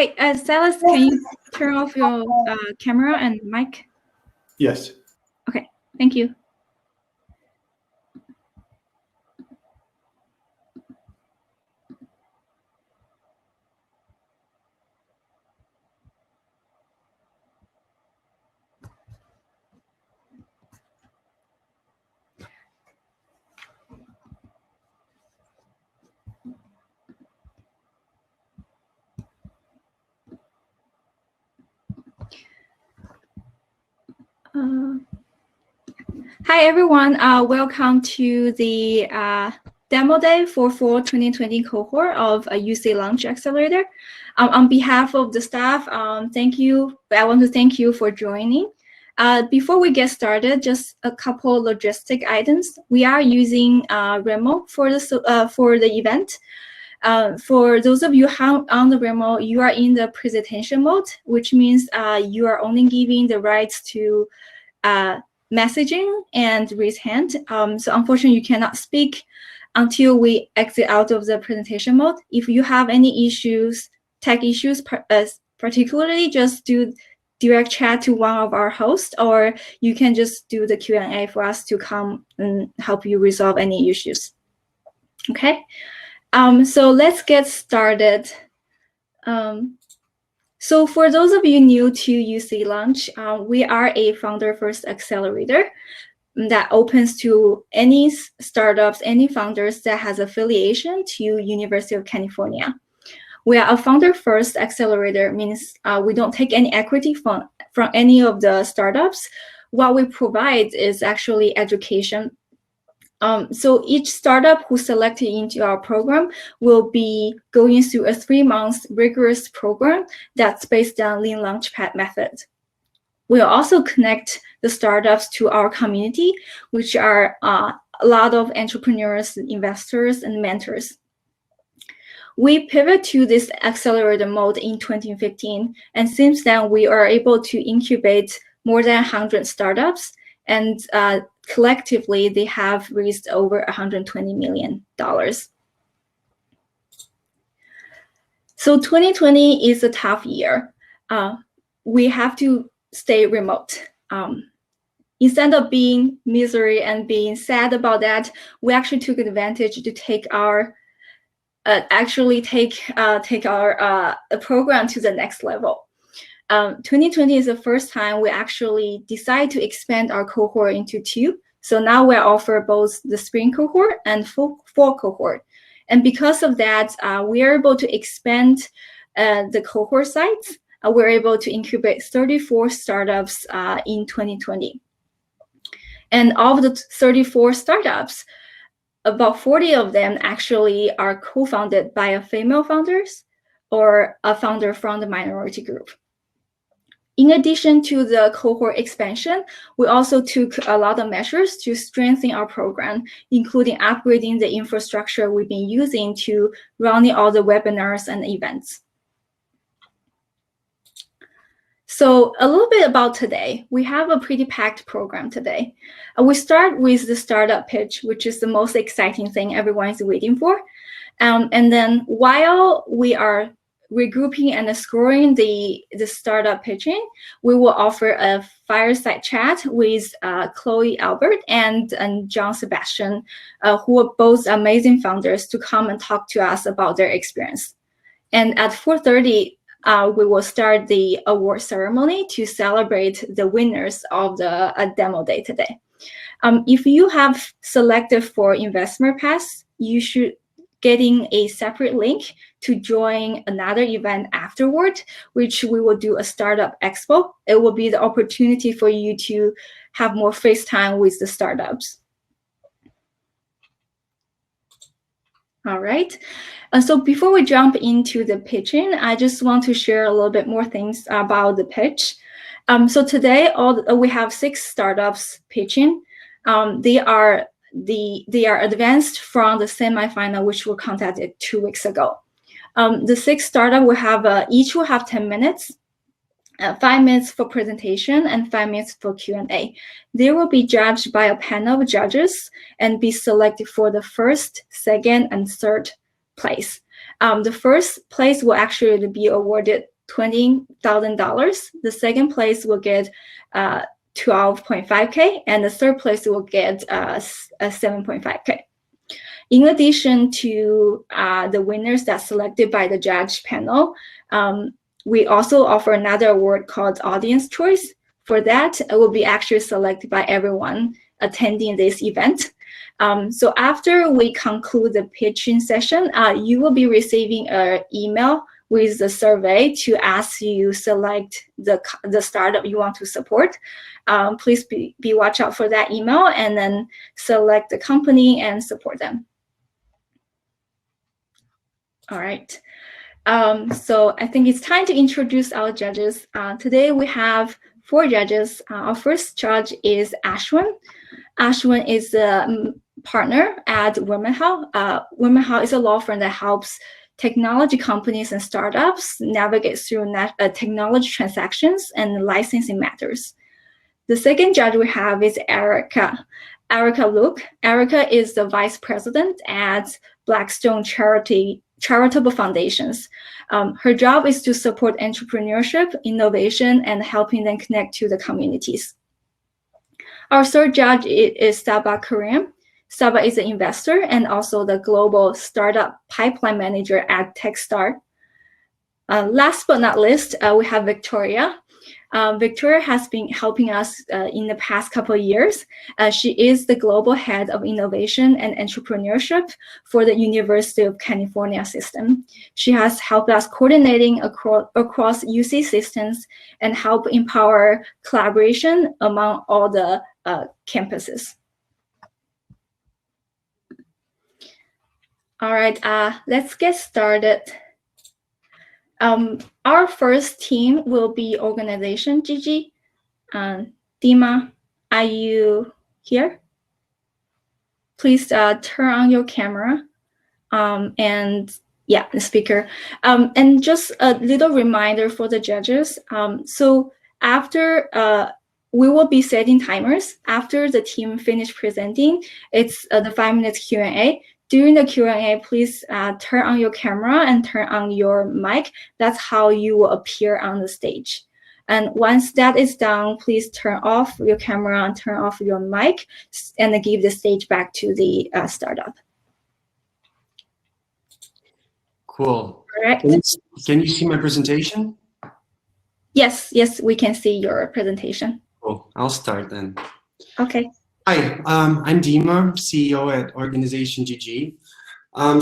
Hi, Silas, can you turn off your camera and mic? Yes. Okay, thank you. Hi, everyone. Welcome to the demo day for Fall 2020 cohort of UC Launch Accelerator. On behalf of the staff, thank you. I want to thank you for joining. Before we get started, just a couple logistic items. We are using Rimble for the event. For those of you on the Rimble, you are in the presentation mode, which means you are only giving the rights to messaging and raise hand. So unfortunately, you cannot speak until we exit out of the presentation mode. If you have any issues, tech issues, particularly, just do direct chat to one of our hosts, or you can just do the Q&A for us to come and help you resolve any issues. Okay, so let's get started. So for those of you new to UC Launch, we are a founder-first accelerator that opens to any startups, any founders that has affiliation to University of California. We are a founder-first accelerator, means we don't take any equity from any of the startups. What we provide is actually education. So each startup who's selected into our program will be going through a 3-month rigorous program that's based on Lean Launchpad method. We'll also connect the startups to our community, which are a lot of entrepreneurs, investors, and mentors. We pivot to this accelerator mode in 2015, and since then we are able to incubate more than 100 startups, and collectively, they have raised over $120 million. So 2020 is a tough year. We have to stay remote. Instead of being misery and being sad about that, we actually took advantage to take our program to the next level. 2020 is the first time we actually decide to expand our cohort into 2. So now we offer both the spring cohort and fall cohort. And because of that, we are able to expand the cohort size. We're able to incubate 34 startups in 2020. And of the 34 startups, about 40 of them actually are co-founded by a female founders or a founder from the minority group. In addition to the cohort expansion, we also took a lot of measures to strengthen our program, including upgrading the infrastructure we've been using to running all the webinars and events. So a little bit about today. We have a pretty packed program today. We start with the startup pitch, which is the most exciting thing everyone is waiting for. And then while we are regrouping and scoring the startup pitching, we will offer a fireside chat with Chloe Albert and John Sebastian, who are both amazing founders, to come and talk to us about their experience. And at 4:30, we will start the award ceremony to celebrate the winners of the demo day today. If you have selected for Investment Pass, you should getting a separate link to join another event afterward, which we will do a startup expo. It will be the opportunity for you to have more face time with the startups. All right. So before we jump into the pitching, I just want to share a little bit more things about the pitch. So today, we have 6 startups pitching. They are advanced from the semifinal, which were contacted 2 weeks ago. The 6 startups will have each will have 10 minutes, 5 minutes for presentation and 5 minutes for Q&A. They will be judged by a panel of judges and be selected for the 1st, 2nd, and 3rd place. The first place will actually be awarded $20,000. The second place will get 12.5K, and the third place will get 7.5K. In addition to the winners that's selected by the judge panel, we also offer another award called Audience Choice. For that, it will be actually selected by everyone attending this event. So after we conclude the pitching session, you will be receiving an email with the survey to ask you select the startup you want to support. Please be watch out for that email and then select the company and support them. All right. So I think it's time to introduce our judges. Today we have 4 judges. Our first judge is Ashwin. Ashwin is a partner at Rimble. Rimble is a law firm that helps technology companies and startups navigate through technology transactions and licensing matters. The second judge we have is Erica Luke. Erica is the vice president at Blackstone Charitable Foundations. Her job is to support entrepreneurship, innovation, and helping them connect to the communities. Our third judge is Saba Karim. Saba is an investor and also the global startup pipeline manager at Techstars. Last but not least, we have Victoria. Victoria has been helping us in the past couple of years. She is the global head of innovation and entrepreneurship for the University of California system. She has helped us coordinating across UC systems and help empower collaboration among all the campuses. All right, let's get started. Our first team will be Organization GG. Dima, are you here? Please turn on your camera. And yeah, the speaker. And just a little reminder for the judges. So after we will be setting timers. After the team finish presenting, it's the 5-minute Q&A. During the Q&A, please turn on your camera and turn on your mic. That's how you will appear on the stage. And once that is done, please turn off your camera and turn off your mic and give the stage back to the startup. Cool. Correct. Can you see my presentation? Yes, we can see your presentation. Cool. I'll start then. Okay. Hi, I'm Dima, CEO at Organization GG.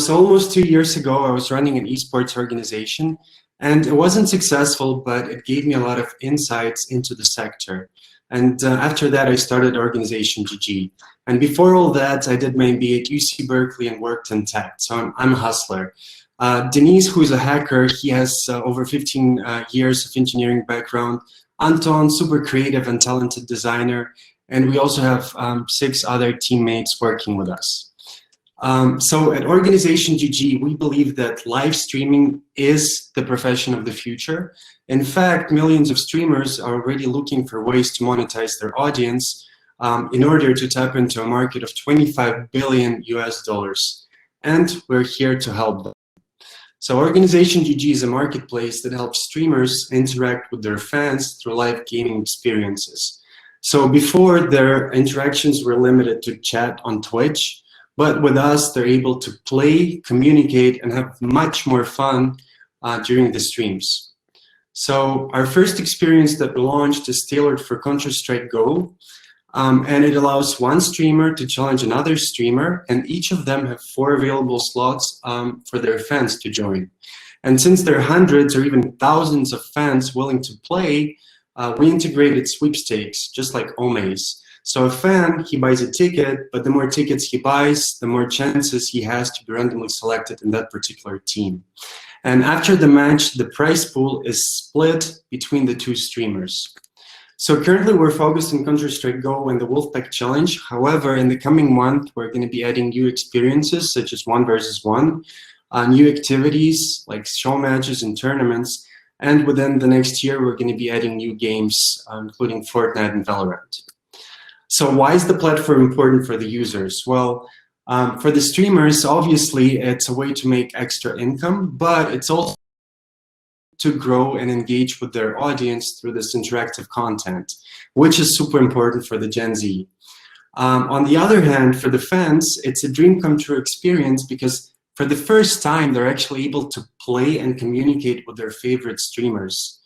So almost 2 years ago, I was running an esports organization, and it wasn't successful, but it gave me a lot of insights into the sector. And after that, I started Organization GG. And before all that, I did my MBA at UC Berkeley and worked in tech. So I'm a hustler. Denise, who's a hacker, he has over 15 years of engineering background. Anton, super creative and talented designer. And we also have 6 other teammates working with us. So at Organization GG, we believe that live streaming is the profession of the future. In fact, millions of streamers are already looking for ways to monetize their audience in order to tap into a market of $25 billion US. And we're here to help them. So Organization GG is a marketplace that helps streamers interact with their fans through live gaming experiences. So before, their interactions were limited to chat on Twitch, but with us, they're able to play, communicate, and have much more fun during the streams. So our first experience that we launched is tailored for Counter-Strike Go, and it allows one streamer to challenge another streamer, and each of them have 4 available slots for their fans to join. And since there are hundreds or even thousands of fans willing to play, we integrated sweepstakes, just like Omaze. So a fan, he buys a ticket, but the more tickets he buys, the more chances he has to be randomly selected in that particular team. And after the match, the prize pool is split between the 2 streamers. So currently we're focused on Counter-Strike Go and the Wolfpack Challenge. However, in the coming month, we're going to be adding new experiences such as 1 versus 1, new activities like show matches and tournaments. And within the next year, we're going to be adding new games, including Fortnite and Valorant. So why is the platform important for the users? Well, For the streamers, obviously, it's a way to make extra income, but it's also to grow and engage with their audience through this interactive content, which is super important for the Gen Z. On the other hand, for the fans, it's a dream come true experience because for the first time, they're actually able to play and communicate with their favorite streamers.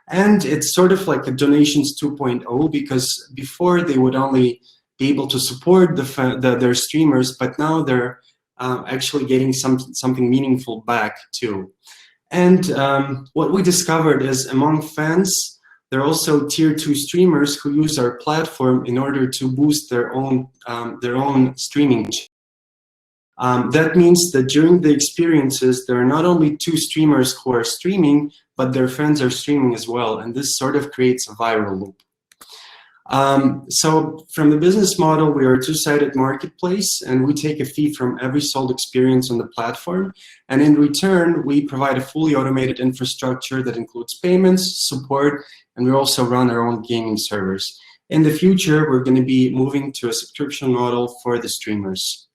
And it's sort of like a donations 2.0 because before they would only be able to support their streamers, but now they're actually getting something meaningful back too. And what we discovered is among fans, there are also tier 2 streamers who use our platform in order to boost their own streaming. That means that during the experiences, there are not only 2 streamers who are streaming, but their fans are streaming as well. And this sort of creates a viral loop. So from the business model, we are a two-sided marketplace, and we take a fee from every sold experience on the platform. And in return, we provide a fully automated infrastructure that includes payments, support, and we also run our own gaming servers. In the future, we're going to be moving to a subscription model for the streamers.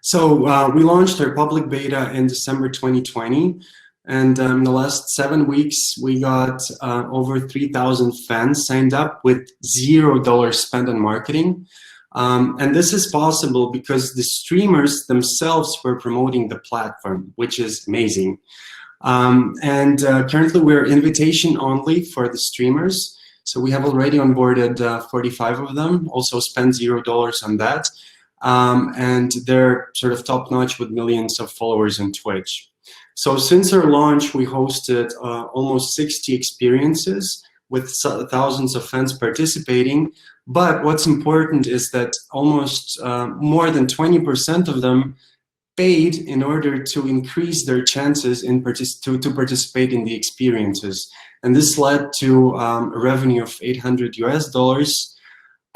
So we launched our public beta in December 2020. And in the last 7 weeks, we got over 3,000 fans signed up with $0 spent on marketing. And this is possible because the streamers themselves were promoting the platform, which is amazing. Currently, we're invitation only for the streamers. So we have already onboarded 45 of them, also spent $0 on that. And they're sort of top-notch with millions of followers on Twitch. So since our launch, we hosted almost 60 experiences with thousands of fans participating. But what's important is that almost more than 20% of them paid in order to increase their chances to participate in the experiences. And this led to a revenue of $800 US.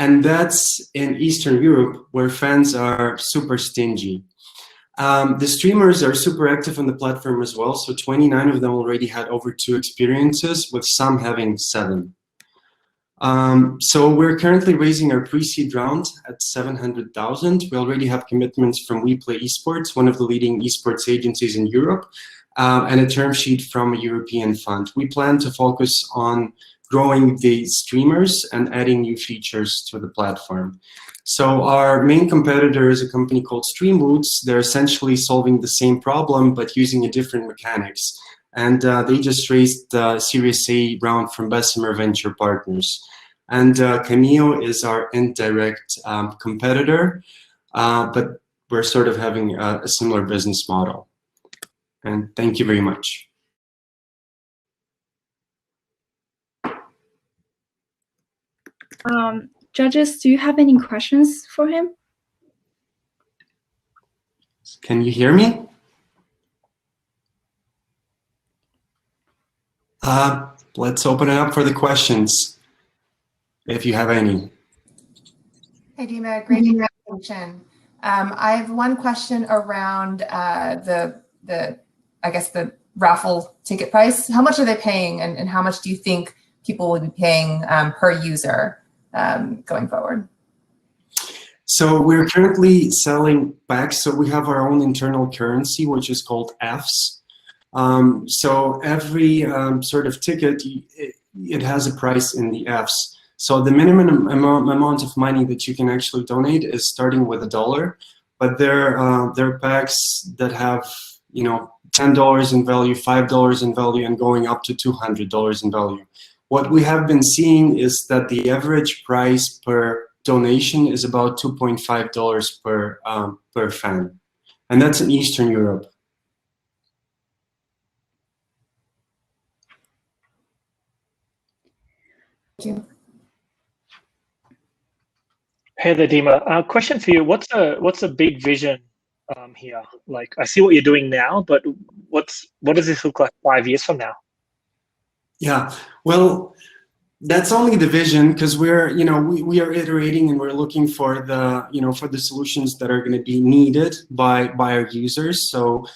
And that's in Eastern Europe, where fans are super stingy. The streamers are super active on the platform as well. So 29 of them already had over 2 experiences, with some having 7. So we're currently raising our pre-seed round at 700,000. We already have commitments from WePlay Esports, one of the leading esports agencies in Europe, and a term sheet from a European fund. We plan to focus on growing the streamers and adding new features to the platform. So our main competitor is a company called Streamloots. They're essentially solving the same problem, but using a different mechanics. And they just raised the Series A round from Bessemer Venture Partners. And Cameo is our indirect competitor, but we're sort of having a similar business model. And thank you very much. Judges, do you have any questions for him? Can you hear me? Let's open it up for the questions, if you have any. Hey, Dima, great presentation. I have one question around the raffle ticket price. How much are they paying, and how much do you think people will be paying per user going forward? So we're currently selling packs. So we have our own internal currency, which is called Fs. So every sort of ticket, it has a price in the Fs. So the minimum amount of money that you can actually donate is starting with $1, but there are packs that have, you know, $10 in value, $5 in value, and going up to $200 in value. What we have been seeing is that the average price per donation is about $2.5 per fan, and that's in Eastern Europe. Thank you. Hey there, Dima. Question for you: what's a big vision here? Like, I see what you're doing now, but what does this look like 5 years from now? Yeah, well, that's only the vision, because we're, you know, we are iterating and we're looking for the, you know, for the solutions that are going to be needed by our users. So,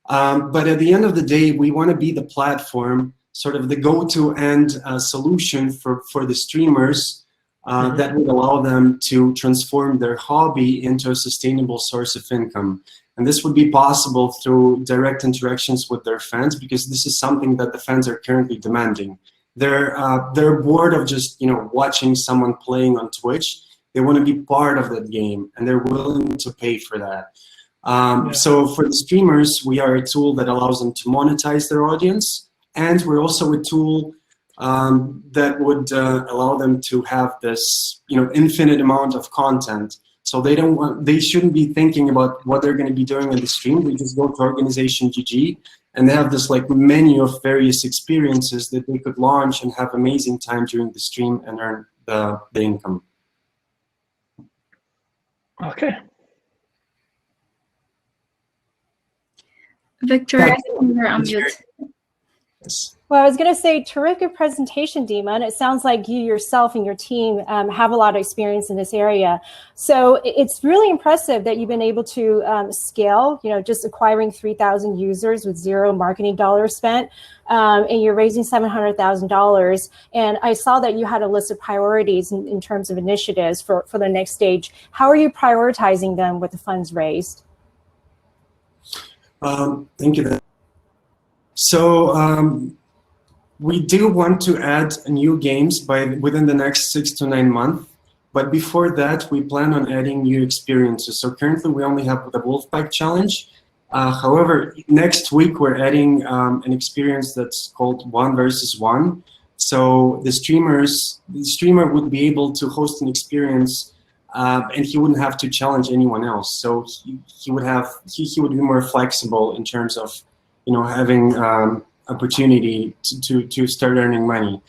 but at the end of the day, we want to be the platform, sort of the go-to end solution for the streamers that would allow them to transform their hobby into a sustainable source of income. And this would be possible through direct interactions with their fans, because this is something that the fans are currently demanding. They're bored of just watching someone playing on Twitch. They want to be part of that game, and they're willing to pay for that. So for the streamers, we are a tool that allows them to monetize their audience, and we're also a tool that would allow them to have this infinite amount of content. So they shouldn't be thinking about what they're going to be doing in the stream. They just go to organization GG, and they have this menu of various experiences that they could launch and have amazing time during the stream and earn the income. Okay. Victor, I think you're on mute. Yes. Well, I was going to say, terrific presentation, Dima, and it sounds like you yourself and your team have a lot of experience in this area. So it's really impressive that you've been able to scale, just acquiring 3,000 users with zero marketing dollars spent, and you're raising $700,000. And I saw that you had a list of priorities in terms of initiatives for the next stage. How are you prioritizing them with the funds raised? Thank you. So we do want to add new games within the next 6 to 9 months. But before that, we plan on adding new experiences. So currently, we only have the Wolfpack Challenge. However, next week, we're adding an experience that's called 1 versus 1. So the streamer would be able to host an experience, and he wouldn't have to challenge anyone else. So he would be more flexible in terms of having opportunity to start earning money.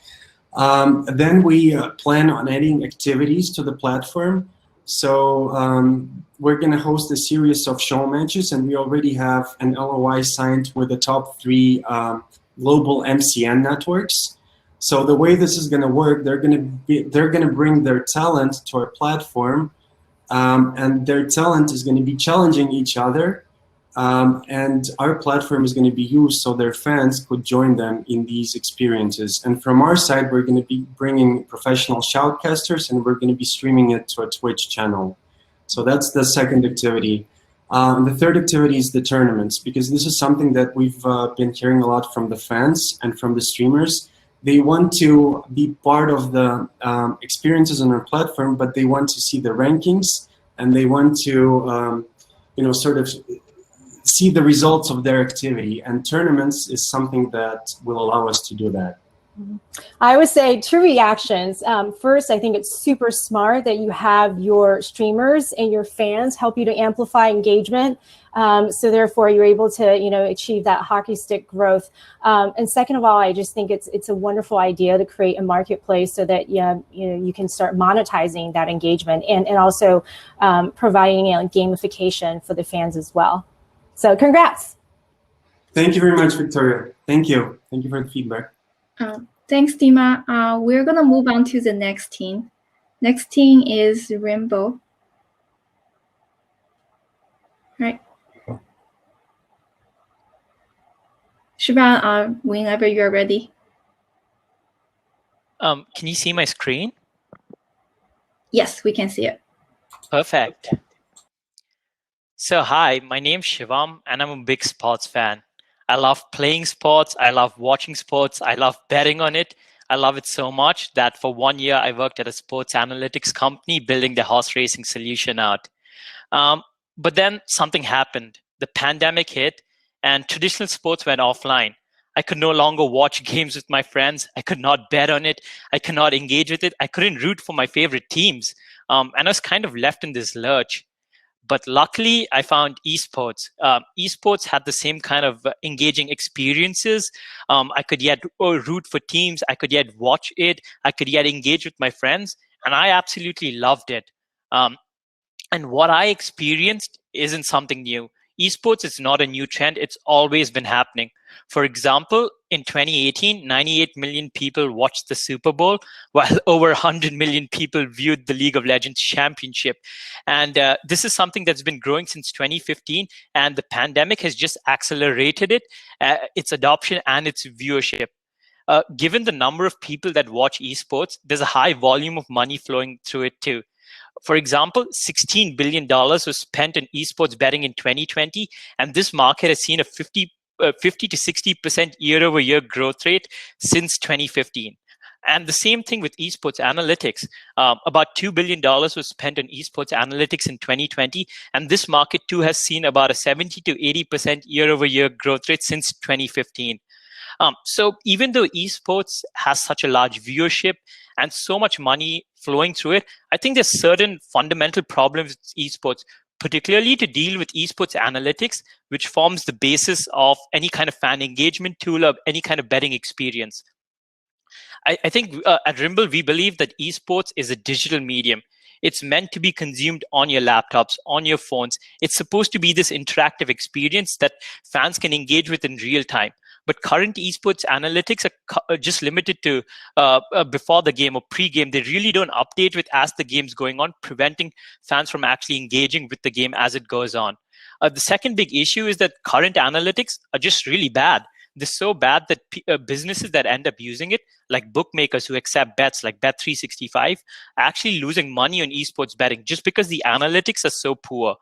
Then we plan on adding activities to the platform. So we're going to host a series of show matches, and we already have an LOI signed with the top 3 global MCN networks. So the way this is going to work, they're going to bring their talent to our platform, and their talent is going to be challenging each other. And our platform is going to be used so their fans could join them in these experiences. And from our side, we're going to be bringing professional shoutcasters, and we're going to be streaming it to a Twitch channel. So that's the second activity. The third activity is the tournaments, because this is something that we've been hearing a lot from the fans and from the streamers. They want to be part of the experiences on our platform, but they want to see the rankings, and they want to, sort of see the results of their activity, and tournaments is something that will allow us to do that. I would say 2 reactions. First, I think it's super smart that you have your streamers and your fans help you to amplify engagement. So therefore, you're able to achieve that hockey stick growth. And second of all, I just think it's a wonderful idea to create a marketplace so that you can start monetizing that engagement and also providing gamification for the fans as well. So congrats. Thank you very much, Victoria. Thank you. Thank you for the feedback. Thanks, Dima. We're going to move on to the next team. Next team is Rimble. Right. Shivan, whenever you're ready. Can you see my screen? Yes, we can see it. Perfect. So hi, my name's Shivam, and I'm a big sports fan. I love playing sports. I love watching sports. I love betting on it. I love it so much that for 1 year, I worked at a sports analytics company building the horse racing solution out. But then something happened. The pandemic hit, and traditional sports went offline. I could no longer watch games with my friends. I could not bet on it. I could not engage with it. I couldn't root for my favorite teams. And I was kind of left in this lurch. But luckily, I found esports. Esports had the same kind of engaging experiences. I could yet root for teams. I could yet watch it. I could yet engage with my friends. And I absolutely loved it. And what I experienced isn't something new. Esports is not a new trend. It's always been happening. For example, in 2018, 98 million people watched the Super Bowl, while over 100 million people viewed the League of Legends Championship. And this is something that's been growing since 2015, and the pandemic has just accelerated it, its adoption and its viewership. given the number of people that watch esports, there's a high volume of money flowing through it too. For example, $16 billion was spent in esports betting in 2020, and this market has seen a 50 to 60% year-over-year growth rate since 2015. And the same thing with esports analytics. About $2 billion was spent on esports analytics in 2020, and this market too has seen about a 70 to 80% year-over-year growth rate since 2015. So even though esports has such a large viewership and so much money flowing through it, I think there's certain fundamental problems with esports, particularly to deal with esports analytics, which forms the basis of any kind of fan engagement tool or any kind of betting experience. I think at Rimble, we believe that esports is a digital medium. It's meant to be consumed on your laptops, on your phones. It's supposed to be this interactive experience that fans can engage with in real time. But current esports analytics are just limited to before the game or pre-game. They really don't update with as the game's going on, preventing fans from actually engaging with the game as it goes on. The second big issue is that current analytics are just really bad. They're so bad that businesses that end up using it, like bookmakers who accept bets like Bet365, are actually losing money on esports betting just because the analytics are so poor.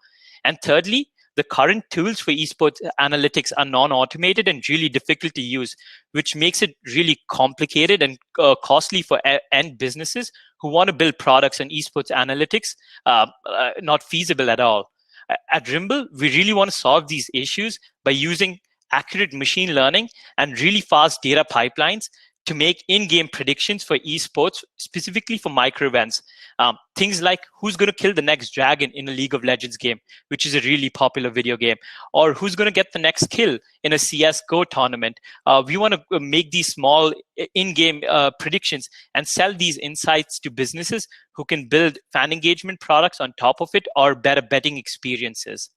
And thirdly, the current tools for esports analytics are non-automated and really difficult to use, which makes it really complicated and costly for end businesses who want to build products on esports analytics, not feasible at all. At Rimble, we really want to solve these issues by using accurate machine learning and really fast data pipelines to make in-game predictions for esports, specifically for micro events. Things like who's going to kill the next dragon in a League of Legends game, which is a really popular video game, or who's going to get the next kill in a CSGO tournament. We want to make these small in-game predictions and sell these insights to businesses who can build fan engagement products on top of it or better betting experiences.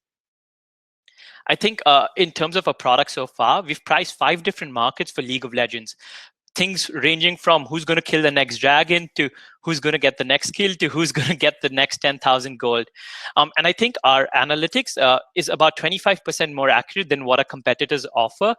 I think in terms of a product so far, we've priced 5 different markets for League of Legends. Things ranging from who's going to kill the next dragon to who's going to get the next kill to who's going to get the next 10,000 gold. And I think our analytics is about 25% more accurate than what our competitors offer,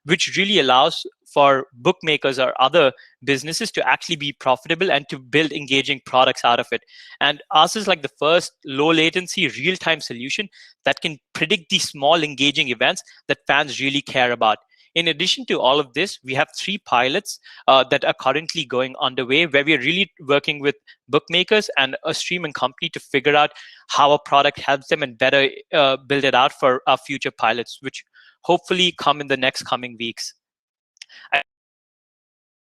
which really allows for bookmakers or other businesses to actually be profitable and to build engaging products out of it. And ours is like the first low latency real-time solution that can predict these small engaging events that fans really care about. In addition to all of this, we have 3 pilots that are currently going underway where we're really working with bookmakers and a streaming company to figure out how a product helps them and better build it out for our future pilots, which hopefully come in the next coming weeks.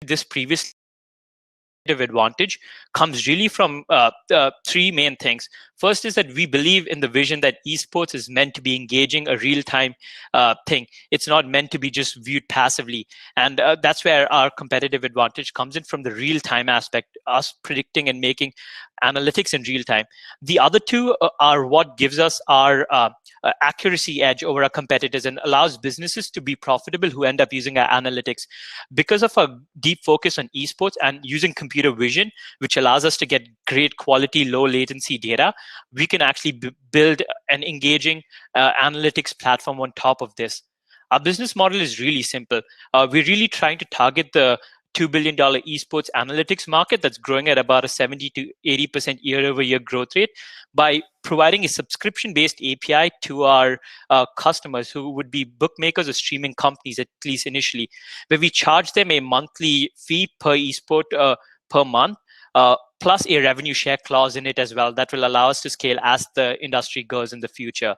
This previous advantage comes really from 3 main things. First is that we believe in the vision that esports is meant to be engaging a real-time thing. It's not meant to be just viewed passively. And that's where our competitive advantage comes in, from the real-time aspect, us predicting and making analytics in real time. The other 2 are what gives us our accuracy edge over our competitors and allows businesses to be profitable who end up using our analytics. Because of our deep focus on esports and using computer vision, which allows us to get great quality, low latency data, we can actually build an engaging analytics platform on top of this. Our business model is really simple. We're really trying to target the $2 billion esports analytics market that's growing at about a 70 to 80% year-over-year growth rate by providing a subscription-based API to our customers, who would be bookmakers or streaming companies, at least initially, where we charge them a monthly fee per esport per month, plus a revenue share clause in it as well that will allow us to scale as the industry goes in the future.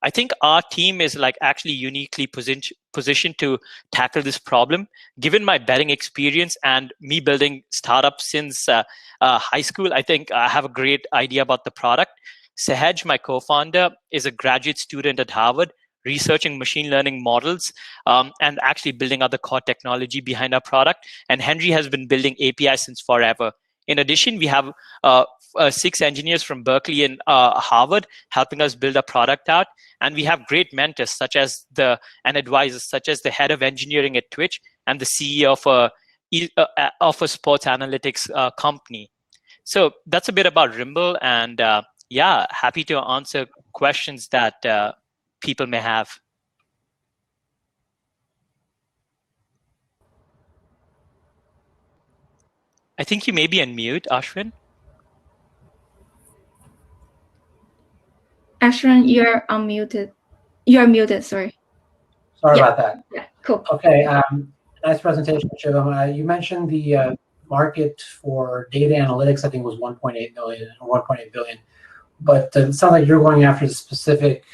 I think our team is actually uniquely positioned to tackle this problem. Given my betting experience and me building startups since high school, I think I have a great idea about the product. Sahaj, my co-founder, is a graduate student at Harvard, researching machine learning models and actually building out the core technology behind our product. And Henry has been building APIs since forever. In addition, we have 6 engineers from Berkeley and Harvard helping us build a product out. And we have great mentors and advisors, such as the head of engineering at Twitch and the CEO of a sports analytics company. So that's a bit about Rimble. And yeah, happy to answer questions that people may have. I think you may be on mute, Ashwin. Ashwin, you're unmuted. You are muted, sorry. Sorry Yeah. about that. Yeah, cool. Okay, nice presentation, Shivam. You mentioned the market for data analytics, I think was 1.8 million or 1.8 billion, but it sounds like you're going after the specific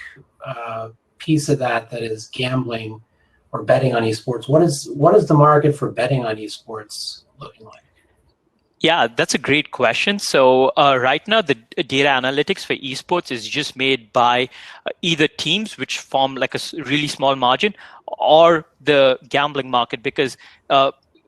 piece of that is gambling or betting on esports. What is the market for betting on esports looking like? Yeah, that's a great question. So right now, the data analytics for esports is just made by either teams, which form like a really small margin, or the gambling market, because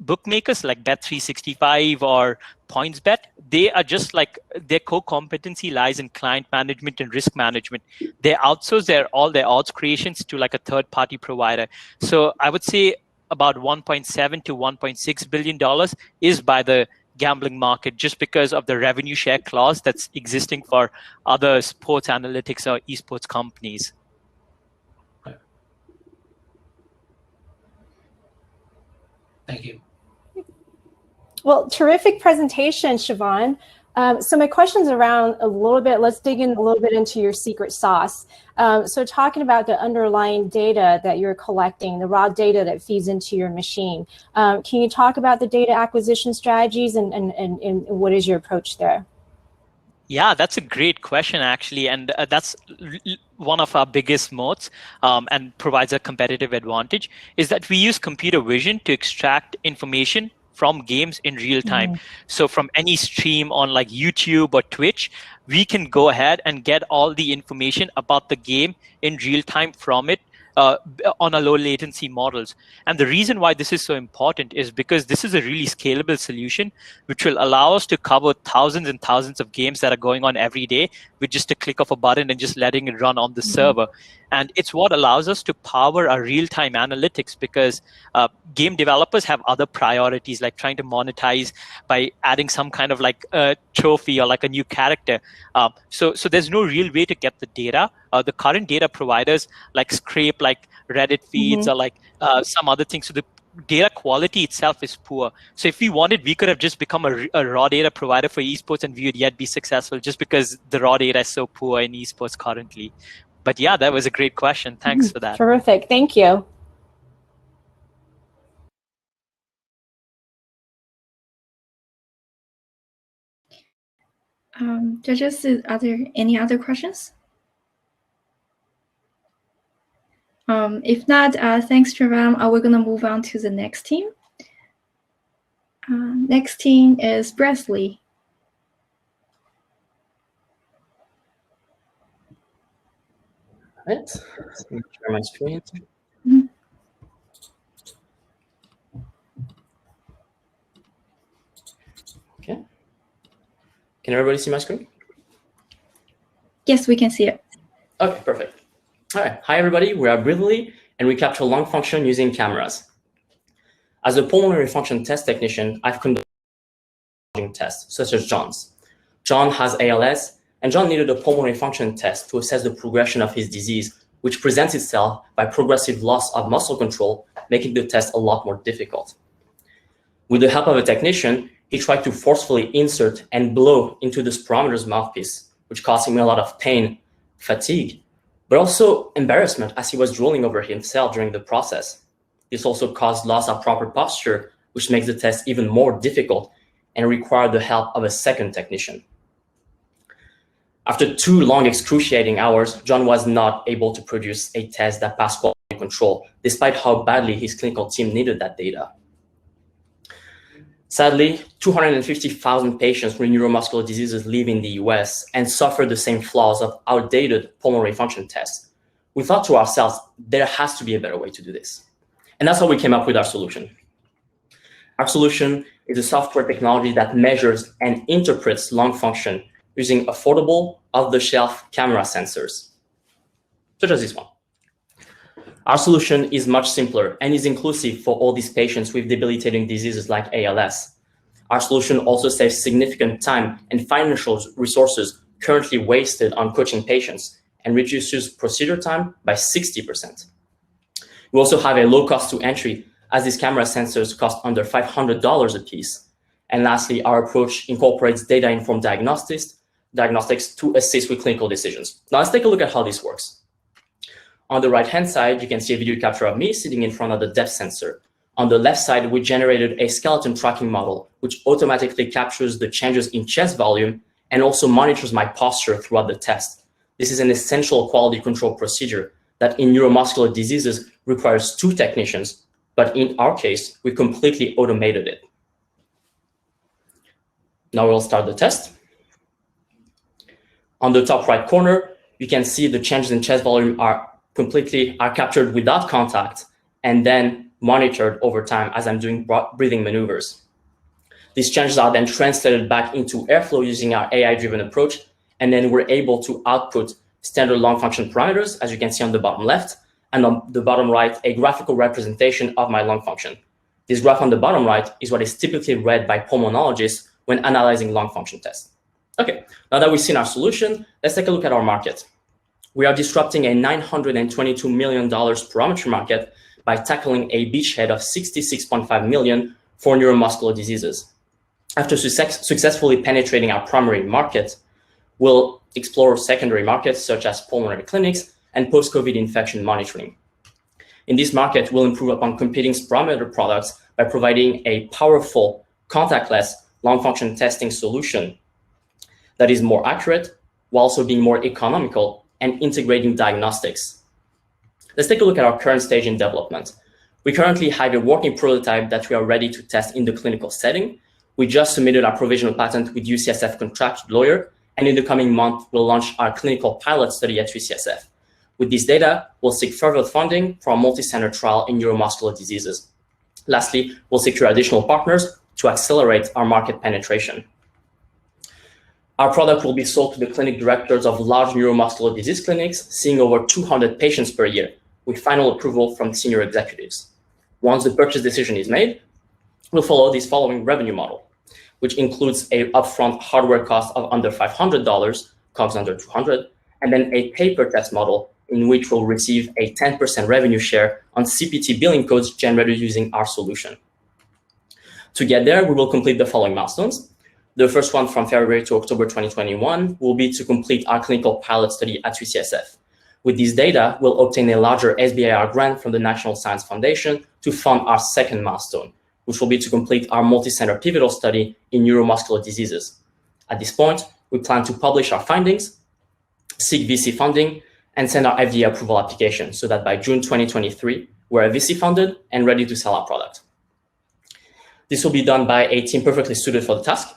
bookmakers like Bet365 or PointsBet, they are just like, their core competency lies in client management and risk management. They outsource all their odds creations to like a third-party provider. So I would say about $1.7 to $1.6 billion is by the gambling market, just because of the revenue share clause that's existing for other sports analytics or esports companies. Thank you. Well, terrific presentation, Siobhan. So my question's around a little bit, let's dig in a little bit into your secret sauce. So talking about the underlying data that you're collecting, the raw data that feeds into your machine. Can you talk about the data acquisition strategies and what is your approach there? Yeah, that's a great question, actually. And that's one of our biggest moats and provides a competitive advantage, is that we use computer vision to extract information from games in real time. Mm-hmm. So from any stream on like YouTube or Twitch, we can go ahead and get all the information about the game in real time from it on a low latency models. And the reason why this is so important is because this is a really scalable solution, which will allow us to cover thousands and thousands of games that are going on every day with just a click of a button and just letting it run on the server. And it's what allows us to power our real-time analytics, because game developers have other priorities, like trying to monetize by adding some kind of like a trophy or like a new character. So there's no real way to get the data. The current data providers like scrape like Reddit feeds or like some other things. So the data quality itself is poor. So if we wanted, we could have just become a raw data provider for esports, and we would yet be successful, just because the raw data is so poor in esports currently. But yeah, that was a great question. Thanks for that. Terrific. Thank you. Judges, are there any other questions? If not, thanks, Trevor. We're going to move on to the next team. Next team is Bresley. All right, let me share my screen. Okay. Can everybody see my screen? Yes, we can see it. Okay, perfect. All right. Hi, everybody. We are Brillient, and we capture lung function using cameras. As a pulmonary function test technician, I've conducted tests, such as John's. John has ALS, and John needed a pulmonary function test to assess the progression of his disease, which presents itself by progressive loss of muscle control, making the test a lot more difficult. With the help of a technician, he tried to forcefully insert and blow into the spirometer's mouthpiece, which caused him a lot of pain, fatigue, but also embarrassment as he was drooling over himself during the process. This also caused loss of proper posture, which makes the test even more difficult and required the help of a second technician. After 2 long excruciating hours, John was not able to produce a test that passed quality control, despite how badly his clinical team needed that data. Sadly, 250,000 patients with neuromuscular diseases live in the US and suffer the same flaws of outdated pulmonary function tests. We thought to ourselves, there has to be a better way to do this. And that's how we came up with our solution. Our solution is a software technology that measures and interprets lung function using affordable, off-the-shelf camera sensors, such as this one. Our solution is much simpler and is inclusive for all these patients with debilitating diseases like ALS. Our solution also saves significant time and financial resources currently wasted on coaching patients and reduces procedure time by 60%. We also have a low cost to entry, as these camera sensors cost under $500 a piece. And lastly, our approach incorporates data-informed diagnostics to assist with clinical decisions. Now let's take a look at how this works. On the right-hand side, you can see a video capture of me sitting in front of the depth sensor. On the left side, we generated a skeleton tracking model, which automatically captures the changes in chest volume and also monitors my posture throughout the test. This is an essential quality control procedure that in neuromuscular diseases requires 2 technicians, but in our case, we completely automated it. Now we'll start the test. On the top right corner, you can see the changes in chest volume are captured without contact and then monitored over time as I'm doing breathing maneuvers. These changes are then translated back into airflow using our AI-driven approach, and then we're able to output standard lung function parameters, as you can see on the bottom left, and on the bottom right, a graphical representation of my lung function. This graph on the bottom right is what is typically read by pulmonologists when analyzing lung function tests. Okay, now that we've seen our solution, let's take a look at our market. We are disrupting a $922 million spirometry market by tackling a beachhead of 66.5 million for neuromuscular diseases. After successfully penetrating our primary market, we'll explore secondary markets such as pulmonary clinics and post-COVID infection monitoring. In this market, we'll improve upon competing spirometer products by providing a powerful, contactless lung function testing solution that is more accurate while also being more economical and integrating diagnostics. Let's take a look at our current stage in development. We currently have a working prototype that we are ready to test in the clinical setting. We just submitted our provisional patent with UCSF contracted lawyer, and in the coming month, we'll launch our clinical pilot study at UCSF. With this data, we'll seek further funding for a multi-center trial in neuromuscular diseases. Lastly, we'll secure additional partners to accelerate our market penetration. Our product will be sold to the clinic directors of large neuromuscular disease clinics, seeing over 200 patients per year, with final approval from senior executives. Once the purchase decision is made, we'll follow this following revenue model, which includes a upfront hardware cost of under $500, COGS under 200, and then a pay-per-test model in which we'll receive a 10% revenue share on CPT billing codes generated using our solution. To get there, we will complete the following milestones. The first one from February to October 2021 will be to complete our clinical pilot study at UCSF. With this data, we'll obtain a larger SBIR grant from the National Science Foundation to fund our second milestone, which will be to complete our multi-center pivotal study in neuromuscular diseases. At this point, we plan to publish our findings, seek VC funding, and send our FDA approval application so that by June 2023, we're VC funded and ready to sell our product. This will be done by a team perfectly suited for the task.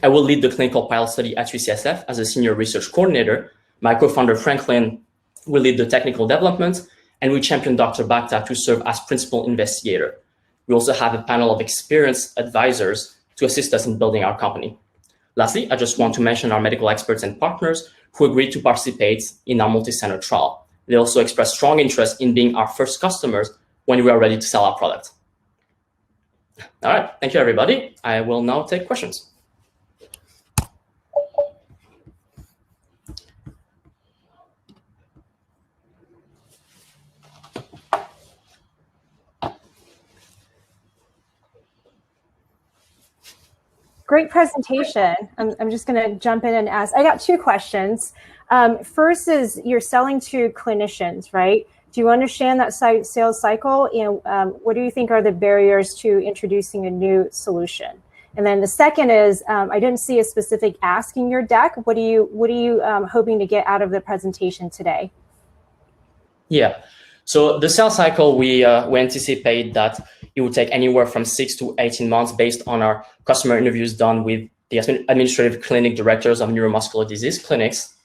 I will lead the clinical pilot study at UCSF as a senior research coordinator. My co-founder, Franklin, will lead the technical development, and we champion Dr. Bhakta to serve as principal investigator. We also have a panel of experienced advisors to assist us in building our company. Lastly, I just want to mention our medical experts and partners who agreed to participate in our multi-center trial. They also expressed strong interest in being our first customers when we are ready to sell our product. All right, thank you, everybody. I will now take questions. Great presentation. I'm just going to jump in and ask. I got 2 questions. First is you're selling to clinicians, right? Do you understand that sales cycle? And what do you think are the barriers to introducing a new solution? And then the second is I didn't see a specific ask in your deck. What are you hoping to get out of the presentation today? Yeah. So the sales cycle, we anticipate that it would take anywhere from 6 to 18 months based on our customer interviews done with the administrative clinic directors of neuromuscular disease clinics.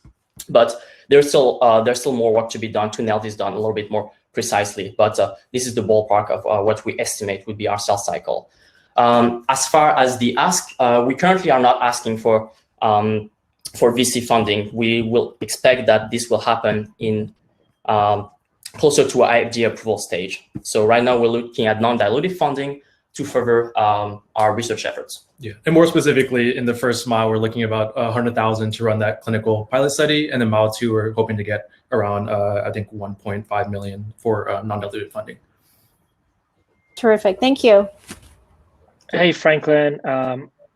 But there's still more work to be done to nail this down a little bit more precisely. But this is the ballpark of what we estimate would be our sales cycle. As far as the ask, we currently are not asking for VC funding. We will expect that this will happen in closer to our FDA approval stage. So right now we're looking at non-dilutive funding to further our research efforts. Yeah, and more specifically in the first mile, we're looking about 100,000 to run that clinical pilot study. And then mile 2, we're hoping to get around, I think, 1.5 million for non-dilutive funding. Terrific, thank you. Hey, Franklin.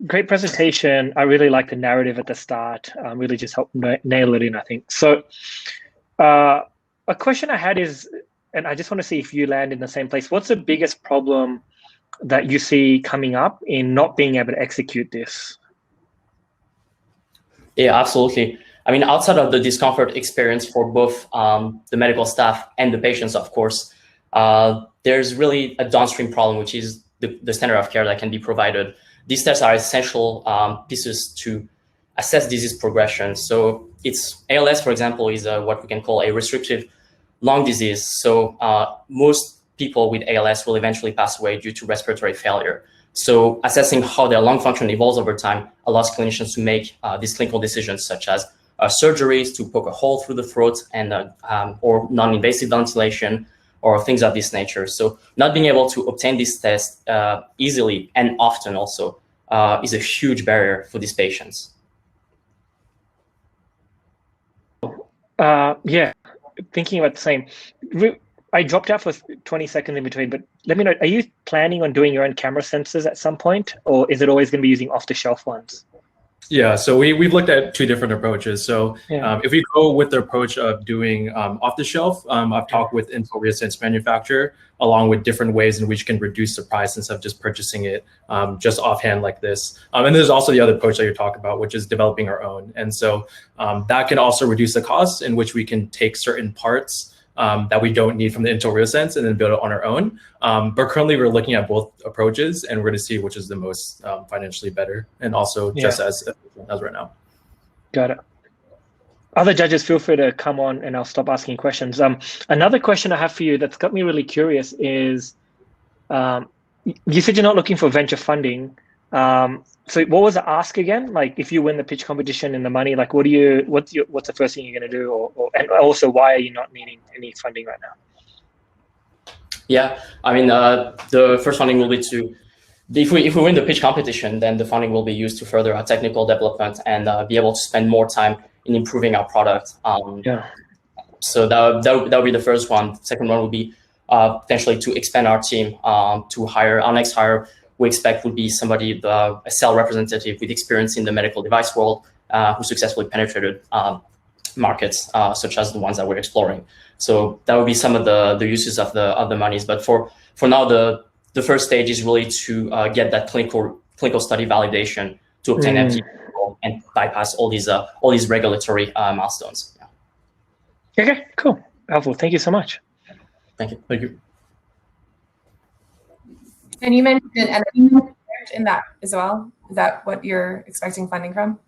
great presentation. I really like the narrative at the start. Really just helped nail it in, I think. So a question I had is, and I just want to see if you land in the same place. What's the biggest problem that you see coming up in not being able to execute this? Yeah, absolutely. I mean, outside of the discomfort experience for both the medical staff and the patients, of course, there's really a downstream problem, which is the standard of care that can be provided. These tests are essential pieces to assess disease progression. So it's ALS, for example, is what we can call a restrictive lung disease. So most people with ALS will eventually pass away due to respiratory failure. So assessing how their lung function evolves over time allows clinicians to make these clinical decisions, such as surgeries to poke a hole through the throat and or non-invasive ventilation or things of this nature. So not being able to obtain these tests easily and often also is a huge barrier for these patients. Yeah, thinking about the same. I dropped out for 20 seconds in between, but let me know, are you planning on doing your own camera sensors at some point, or is it always going to be using off-the-shelf ones? Yeah, so we've looked at two different approaches. So if we go with the approach of doing off-the-shelf, I've talked with inflorescence manufacturer along with different ways in which you can reduce the price instead of just purchasing it just offhand like this. And there's also the other approach that you're talking about, which is developing our own. And so that can also reduce the cost in which we can take certain parts that we don't need from the inflorescence and then build it on our own. But currently we're looking at both approaches and we're going to see which is the most financially better and also just as efficient as right now. Got it. Other judges, feel free to come on and I'll stop asking questions. Another question I have for you that's got me really curious is, you said you're not looking for venture funding. So what was the ask again? Like if you win the pitch competition and the money, like what's the first thing you're going to do? And also why are you not needing any funding right now? Yeah, I mean, the first funding will be if we win the pitch competition, then the funding will be used to further our technical development and be able to spend more time in improving our product. So that'll be the first one. Second one will be potentially to expand our team, to hire our next hire. We expect would be somebody, a sales representative with experience in the medical device world, who successfully penetrated markets such as the ones that we're exploring. So that would be some of the uses of the monies. But for now, the first stage is really to get that clinical study validation to obtain FDA and bypass all these regulatory milestones. Yeah. Okay, cool, helpful. Thank you so much. Thank you. Thank you. And you mentioned an energy grant in that as well. Is that what you're expecting funding from?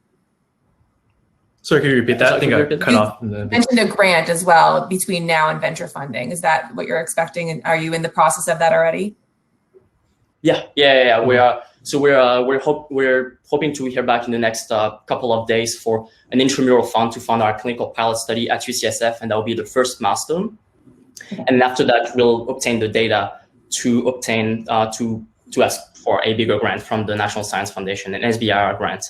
Sorry, can you repeat that? I think I cut off. You mentioned a grant as well between now and venture funding. Is that what you're expecting? And are you in the process of that already? Yeah. We are. So we're hoping to hear back in the next couple of days for an intramural fund to fund our clinical pilot study at UCSF, and that will be the first milestone. Okay. And after that, we'll obtain the data to obtain to ask for a bigger grant from the National Science Foundation and SBIR grant.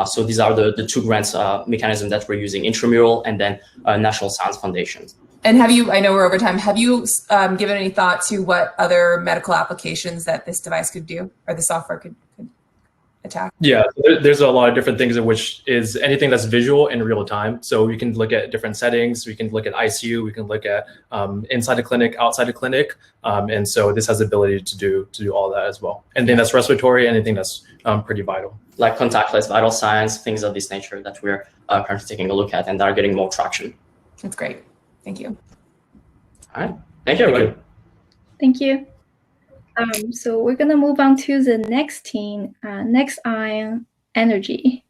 So these are the two grants mechanism that we're using: intramural and then National Science Foundation. And I know we're over time, have you given any thought to what other medical applications that this device could do, or the software could attack? Yeah, there's a lot of different things in which is anything that's visual in real time. So we can look at different settings. We can look at ICU. We can look at inside the clinic, outside the clinic. And so this has the ability to do all that as well. Anything that's respiratory, anything that's pretty vital. Like contactless vital signs, things of this nature that we're currently taking a look at and are getting more traction. That's great. Thank you. All right. Thank you, everybody. Thank you. So we're going to move on to the next team, Next Ion Energy.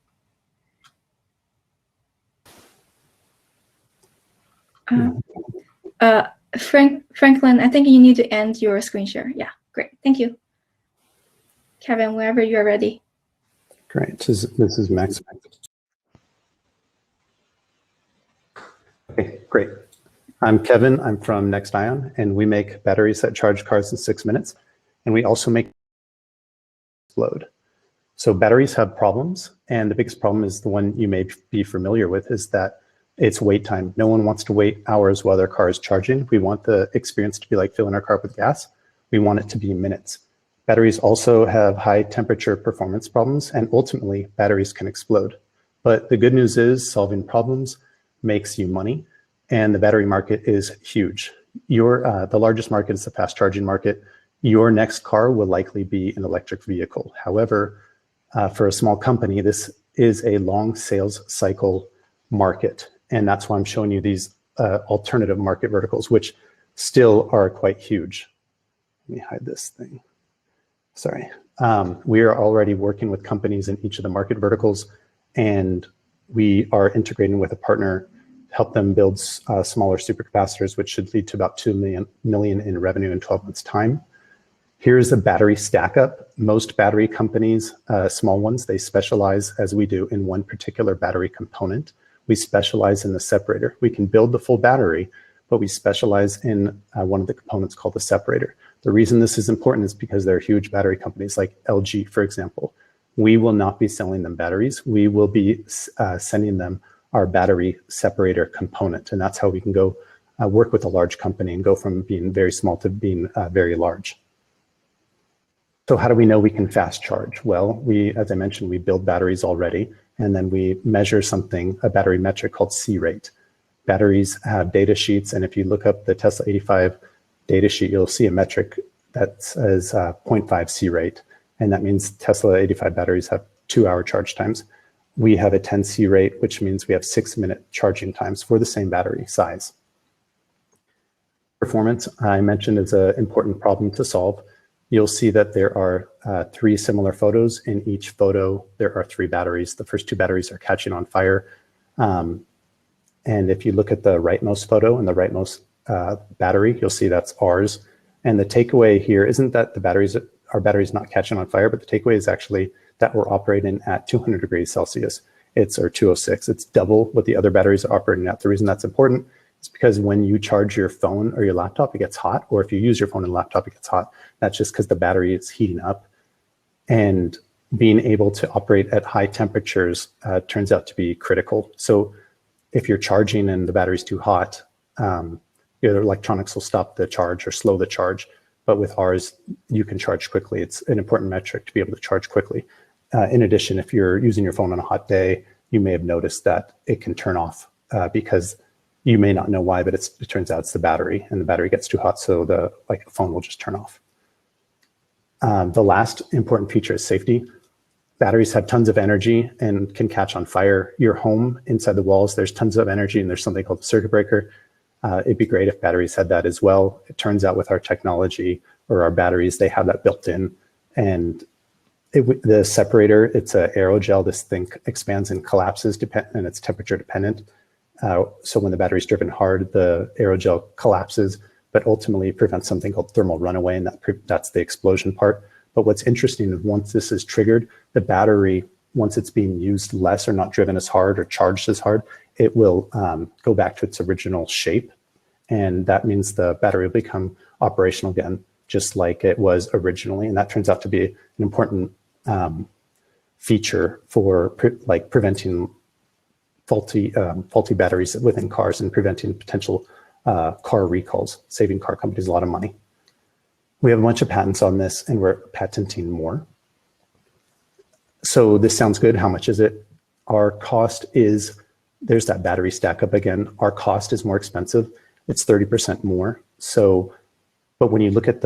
Franklin, I think you need to end your screen share. Yeah, great. Thank you. Kevin, whenever you're ready. Great. This is Max. Okay, great. I'm Kevin. I'm from Next Ion, and we make batteries that charge cars in 6 minutes. And we also make explode. So batteries have problems, and the biggest problem is the one you may be familiar with, is that it's wait time. No one wants to wait hours while their car is charging. We want the experience to be like filling our car with gas. We want it to be minutes. Batteries also have high temperature performance problems, and ultimately batteries can explode. But the good news is solving problems makes you money, and the battery market is huge. The largest market is the fast charging market. Your next car will likely be an electric vehicle. However, for a small company, this is a long sales cycle market. And that's why I'm showing you these alternative market verticals, which still are quite huge. Let me hide this thing. Sorry. We are already working with companies in each of the market verticals, and we are integrating with a partner to help them build smaller supercapacitors, which should lead to about $2 million in revenue in 12 months' time. Here's a battery stack up. Most battery companies, small ones, they specialize, as we do, in one particular battery component. We specialize in the separator. We can build the full battery, but we specialize in one of the components called the separator. The reason this is important is because they're huge battery companies like LG, for example. We will not be selling them batteries. We will be sending them our battery separator component. And that's how we can go work with a large company and go from being very small to being very large. So how do we know we can fast charge? Well, as I mentioned, we build batteries already, and then we measure something, a battery metric called C rate. Batteries have data sheets, and if you look up the Tesla 85 data sheet, you'll see a metric that says 0.5 C rate, and that means Tesla 85 batteries have 2-hour charge times. We have a 10 C rate, which means we have 6-minute charging times for the same battery size. Performance, I mentioned, is an important problem to solve. You'll see that there are 3 similar photos. In each photo, there are 3 batteries. The first 2 batteries are catching on fire. And if you look at the rightmost photo and the rightmost battery, you'll see that's ours. And the takeaway here isn't that our batteries not catching on fire, but the takeaway is actually that we're operating at 200 degrees Celsius. Or 206. It's double what the other batteries are operating at. The reason that's important is because when you charge your phone or your laptop, it gets hot, or if you use your phone and laptop, it gets hot. That's just because the battery is heating up. And being able to operate at high temperatures turns out to be critical. So if you're charging and the battery's too hot, your electronics will stop the charge or slow the charge. But with ours, you can charge quickly. It's an important metric to be able to charge quickly. In addition, if you're using your phone on a hot day, you may have noticed that it can turn off because you may not know why, but it turns out it's the battery, and the battery gets too hot, so the phone will just turn off. The last important feature is safety. Batteries have tons of energy and can catch on fire. Your home, inside the walls, there's tons of energy, and there's something called the circuit breaker. It'd be great if batteries had that as well. It turns out with our technology or our batteries, they have that built in. And the separator, it's an aerogel. This thing expands and collapses, and it's temperature dependent. So when the battery's driven hard, the aerogel collapses, but ultimately prevents something called thermal runaway, and that's the explosion part. But what's interesting is once this is triggered, the battery, once it's being used less or not driven as hard or charged as hard, it will go back to its original shape. And that means the battery will become operational again, just like it was originally. And that turns out to be an important feature for preventing faulty batteries within cars and preventing potential car recalls, saving car companies a lot of money. We have a bunch of patents on this, and we're patenting more. So this sounds good. How much is it? Our cost is, there's that battery stack up again. Our cost is more expensive. It's 30% more. So, but when you look at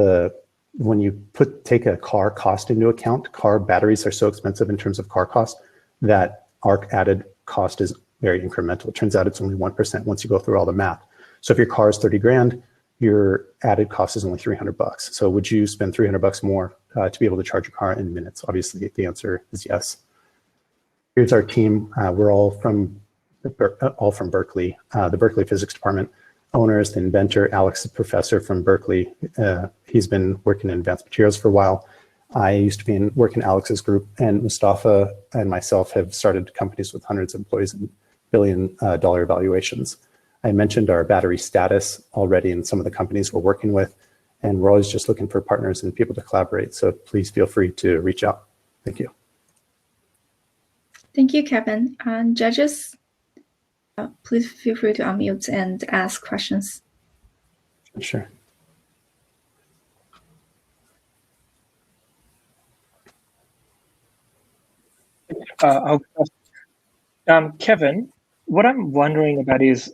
when you take a car cost into account, car batteries are so expensive in terms of car cost that our added cost is very incremental. It turns out it's only 1% once you go through all the math. So if your car is 30 grand, your added cost is only 300 bucks. So would you spend 300 bucks more to be able to charge your car in minutes? Obviously, the answer is yes. Here's our team. We're all from Berkeley, the Berkeley Physics Department. Owner is the inventor. Alex is a professor from Berkeley. He's been working in advanced materials for a while. I used to work in Alex's group, and Mustafa and myself have started companies with hundreds of employees and billion-dollar valuations. I mentioned our battery status already in some of the companies we're working with, and we're always just looking for partners and people to collaborate. So please feel free to reach out. Thank you. Thank you, Kevin. Judges, please feel free to unmute and ask questions. Sure. Kevin, what I'm wondering about is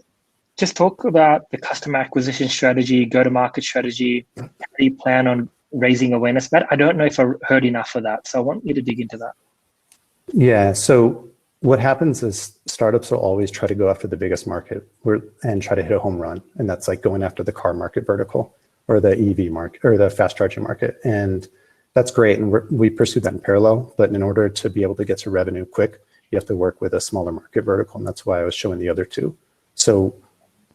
just talk about the customer acquisition strategy, go-to-market strategy. How do you plan on raising awareness? But I don't know if I heard enough of that, so I want you to dig into that. Yeah, so what happens is startups will always try to go after the biggest market and try to hit a home run. And that's like going after the car market vertical or the EV market or the fast charging market. And that's great. And we pursue that in parallel. But in order to be able to get to revenue quick, you have to work with a smaller market vertical. And that's why I was showing the other two. So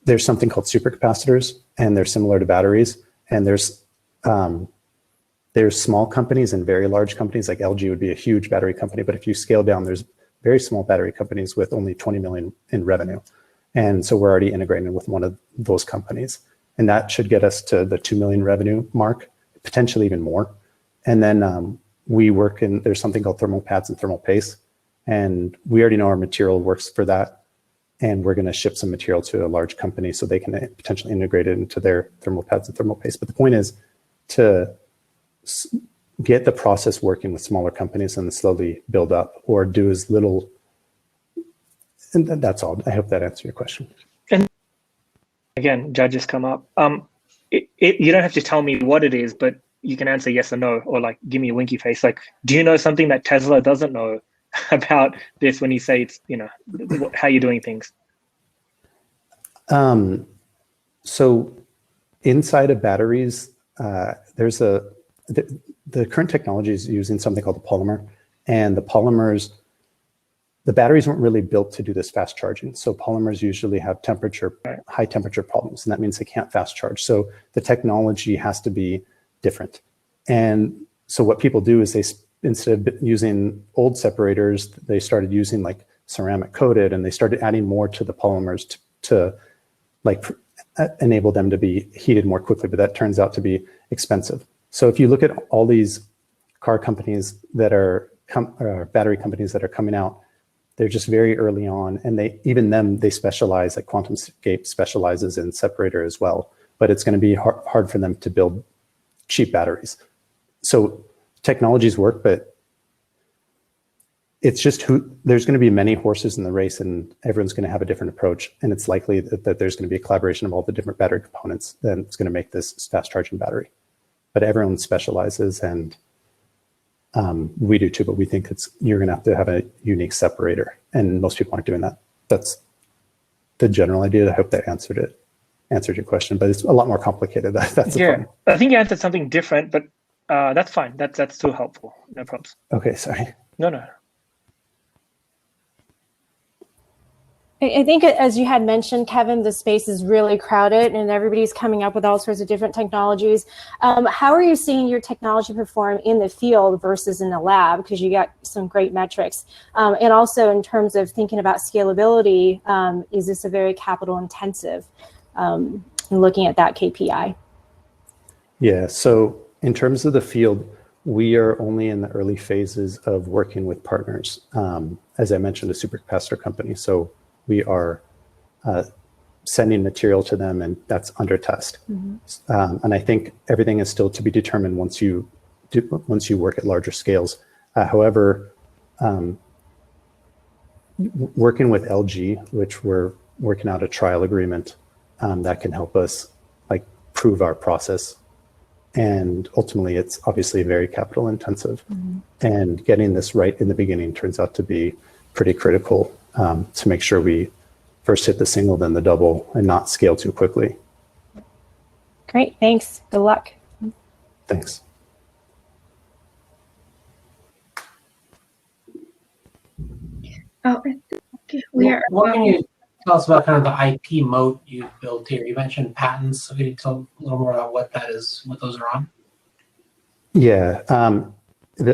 there's something called supercapacitors, and they're similar to batteries. And there's small companies and very large companies. Like LG would be a huge battery company. But if you scale down, there's very small battery companies with only 20 million in revenue. And so we're already integrated with one of those companies. And that should get us to the 2 million revenue mark, potentially even more. And then we work in, there's something called thermal pads and thermal paste. And we already know our material works for that. And we're going to ship some material to a large company so they can potentially integrate it into their thermal pads and thermal paste. But the point is to get the process working with smaller companies and slowly build up, or do as little. And that's all. I hope that answered your question. And again, judges come up. You don't have to tell me what it is, but you can answer yes or no, or like give me a winky face. Like, do you know something that Tesla doesn't know about this when you say it's, you know, how you're doing things? So inside of batteries, there's the current technology is using something called the polymer, and the polymers, the batteries weren't really built to do this fast charging. So polymers usually have high temperature problems, and that means they can't fast charge. So the technology has to be different. And so what people do is instead of using old separators, they started using like ceramic coated, and they started adding more to the polymers to like enable them to be heated more quickly, but that turns out to be expensive. So if you look at all these car companies that are battery companies that are coming out, they're just very early on, and they specialize. Like QuantumScape specializes in separator as well, but it's going to be hard for them to build cheap batteries. So technologies work, but it's just there's going to be many horses in the race, and everyone's going to have a different approach. And it's likely that there's going to be a collaboration of all the different battery components that's going to make this fast charging battery. But everyone specializes, and we do too, but we think you're going to have a unique separator, and most people aren't doing that. That's the general idea. I hope that answered your question, but it's a lot more complicated. That's the problem. I think you answered something different, but that's fine. That's still helpful. No problems. Okay, sorry. No. I think, as you had mentioned, Kevin, the space is really crowded and everybody's coming up with all sorts of different technologies. How are you seeing your technology perform in the field versus in the lab? Because you got some great metrics. And also in terms of thinking about scalability, is this a very capital intensive in looking at that KPI? Yeah, so in terms of the field, we are only in the early phases of working with partners. As I mentioned, a supercapacitor company. So we are sending material to them, and that's under test. Mm-hmm. And I think everything is still to be determined once you work at larger scales. However, working with LG, which we're working out a trial agreement that can help us like prove our process. And ultimately, it's obviously very capital intensive. Mm-hmm. And getting this right in the beginning turns out to be pretty critical to make sure we first hit the single, then the double, and not scale too quickly. Great, thanks. Good luck. Thanks. Oh, okay. What can you tell us about kind of the IP moat you've built here? You mentioned patents. So can you tell a little more about what that is, what those are on? Yeah.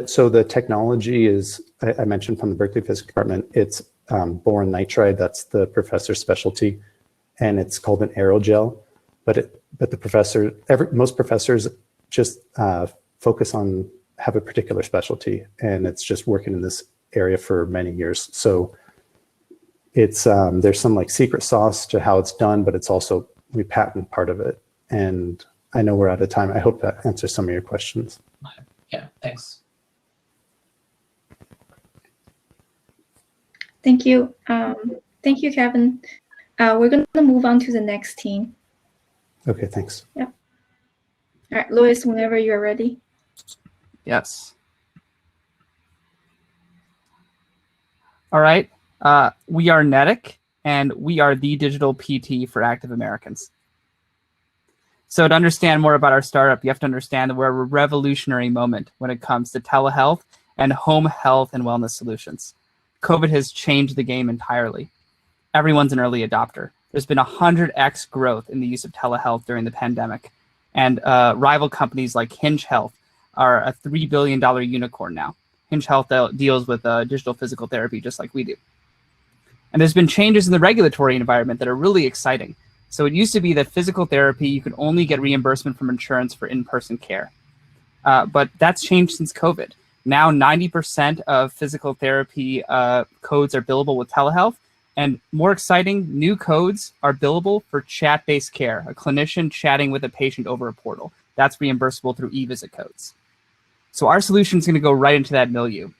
So the technology is, I mentioned from the Berkeley Physics Department, it's boron nitride. That's the professor's specialty, and it's called an aerogel. But most professors just focus on, have a particular specialty, and it's just working in this area for many years. So it's there's some like secret sauce to how it's done, but it's also, we patent part of it. And I know we're out of time. I hope that answers some of your questions. Yeah, thanks. Thank you. Thank you, Kevin. We're going to move on to the next team. Okay, thanks. Yep. All right, Louis, whenever you're ready. Yes. All right. We are Netic, and we are the digital PT for active Americans. So to understand more about our startup, you have to understand that we're a revolutionary moment when it comes to telehealth and home health and wellness solutions. COVID has changed the game entirely. Everyone's an early adopter. There's been 100x growth in the use of telehealth during the pandemic. And rival companies like Hinge Health are a $3 billion unicorn now. Hinge Health deals with digital physical therapy just like we do. And there's been changes in the regulatory environment that are really exciting. So it used to be that physical therapy, you could only get reimbursement from insurance for in-person care. But that's changed since COVID. Now 90% of physical therapy codes are billable with telehealth. And more exciting, new codes are billable for chat-based care, a clinician chatting with a patient over a portal. That's reimbursable through e-visit codes. So our solution is going to go right into that milieu.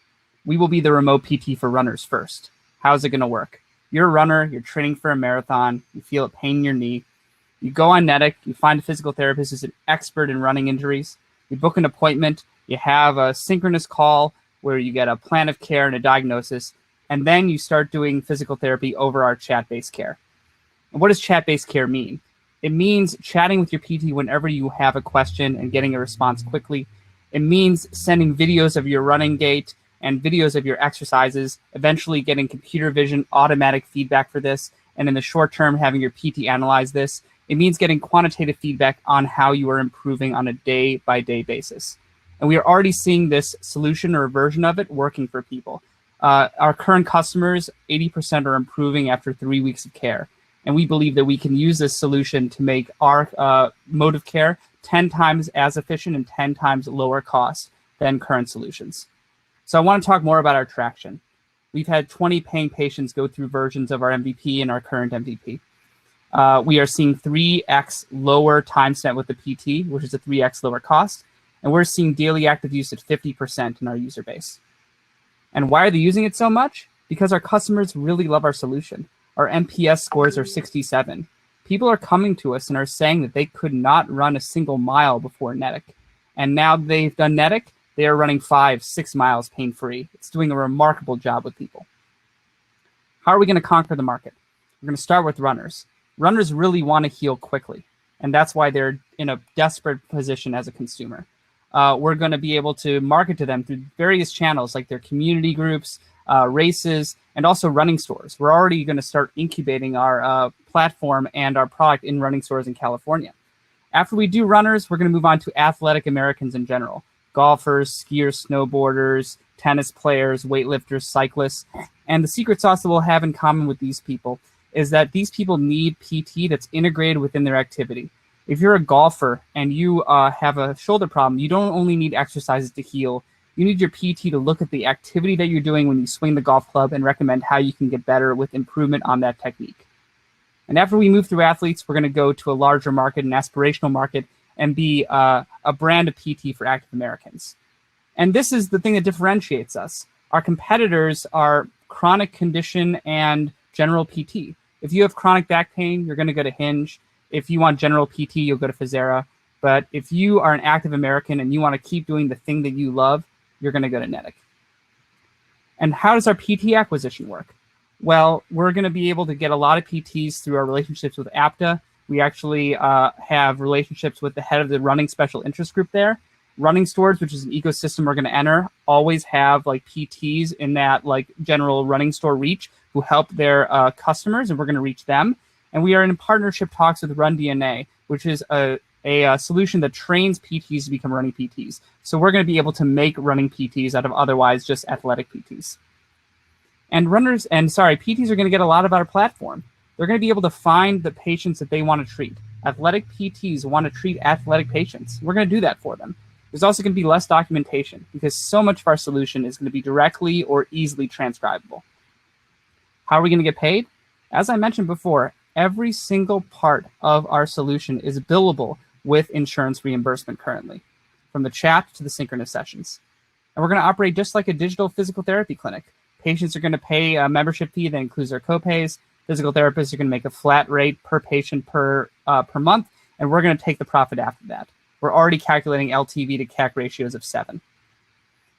We will be the remote PT for runners first. How's it going to work? You're a runner, you're training for a marathon, you feel a pain in your knee. You go on Netic, you find a physical therapist who's an expert in running injuries. You book an appointment, you have a synchronous call where you get a plan of care and a diagnosis, and then you start doing physical therapy over our chat-based care. And what does chat-based care mean? It means chatting with your PT whenever you have a question and getting a response quickly. It means sending videos of your running gait and videos of your exercises, eventually getting computer vision automatic feedback for this, and in the short term, having your PT analyze this. It means getting quantitative feedback on how you are improving on a day-by-day basis. And we are already seeing this solution or a version of it working for people. Our current customers, 80% are improving after 3 weeks of care. And we believe that we can use this solution to make our mode of care 10 times as efficient and 10 times lower cost than current solutions. So I want to talk more about our traction. We've had 20 paying patients go through versions of our MVP and our current MVP. We are seeing 3x lower time spent with the PT, which is a 3x lower cost. And we're seeing daily active use at 50% in our user base. And why are they using it so much? Because our customers really love our solution. Our NPS scores are 67. People are coming to us and are saying that they could not run a single mile before Netic. And now they've done Netic, they are running 5-6 miles pain-free. It's doing a remarkable job with people. How are we going to conquer the market? We're going to start with runners. Runners really want to heal quickly, and that's why they're in a desperate position as a consumer. We're going to be able to market to them through various channels like their community groups, races, and also running stores. We're already going to start incubating our platform and our product in running stores in California. After we do runners, we're going to move on to athletic Americans in general. Golfers, skiers, snowboarders, tennis players, weightlifters, cyclists. And the secret sauce that we'll have in common with these people is that these people need PT that's integrated within their activity. If you're a golfer and you have a shoulder problem, you don't only need exercises to heal. You need your PT to look at the activity that you're doing when you swing the golf club and recommend how you can get better with improvement on that technique. And after we move through athletes, we're going to go to a larger market, an aspirational market, and be a brand of PT for active Americans. And this is the thing that differentiates us. Our competitors are chronic condition and general PT. If you have chronic back pain, you're going to go to Hinge. If you want general PT, you'll go to Physera. But if you are an active American and you want to keep doing the thing that you love, you're going to go to Netic. And how does our PT acquisition work? Well, we're going to be able to get a lot of PTs through our relationships with APTA. We actually have relationships with the head of the running special interest group there. Running stores, which is an ecosystem we're going to enter, always have like PTs in that like general running store reach who help their customers, and we're going to reach them. And we are in partnership talks with RunDNA, which is a solution that trains PTs to become running PTs. So we're going to be able to make running PTs out of otherwise just athletic PTs. And PTs are going to get a lot of our platform. They're going to be able to find the patients that they want to treat. Athletic PTs want to treat athletic patients. We're going to do that for them. There's also going to be less documentation because so much of our solution is going to be directly or easily transcribable. How are we going to get paid? As I mentioned before, every single part of our solution is billable with insurance reimbursement currently, from the chat to the synchronous sessions. And we're going to operate just like a digital physical therapy clinic. Patients are going to pay a membership fee that includes their copays. Physical therapists are going to make a flat rate per patient per month, and we're going to take the profit after that. We're already calculating LTV to CAC ratios of 7.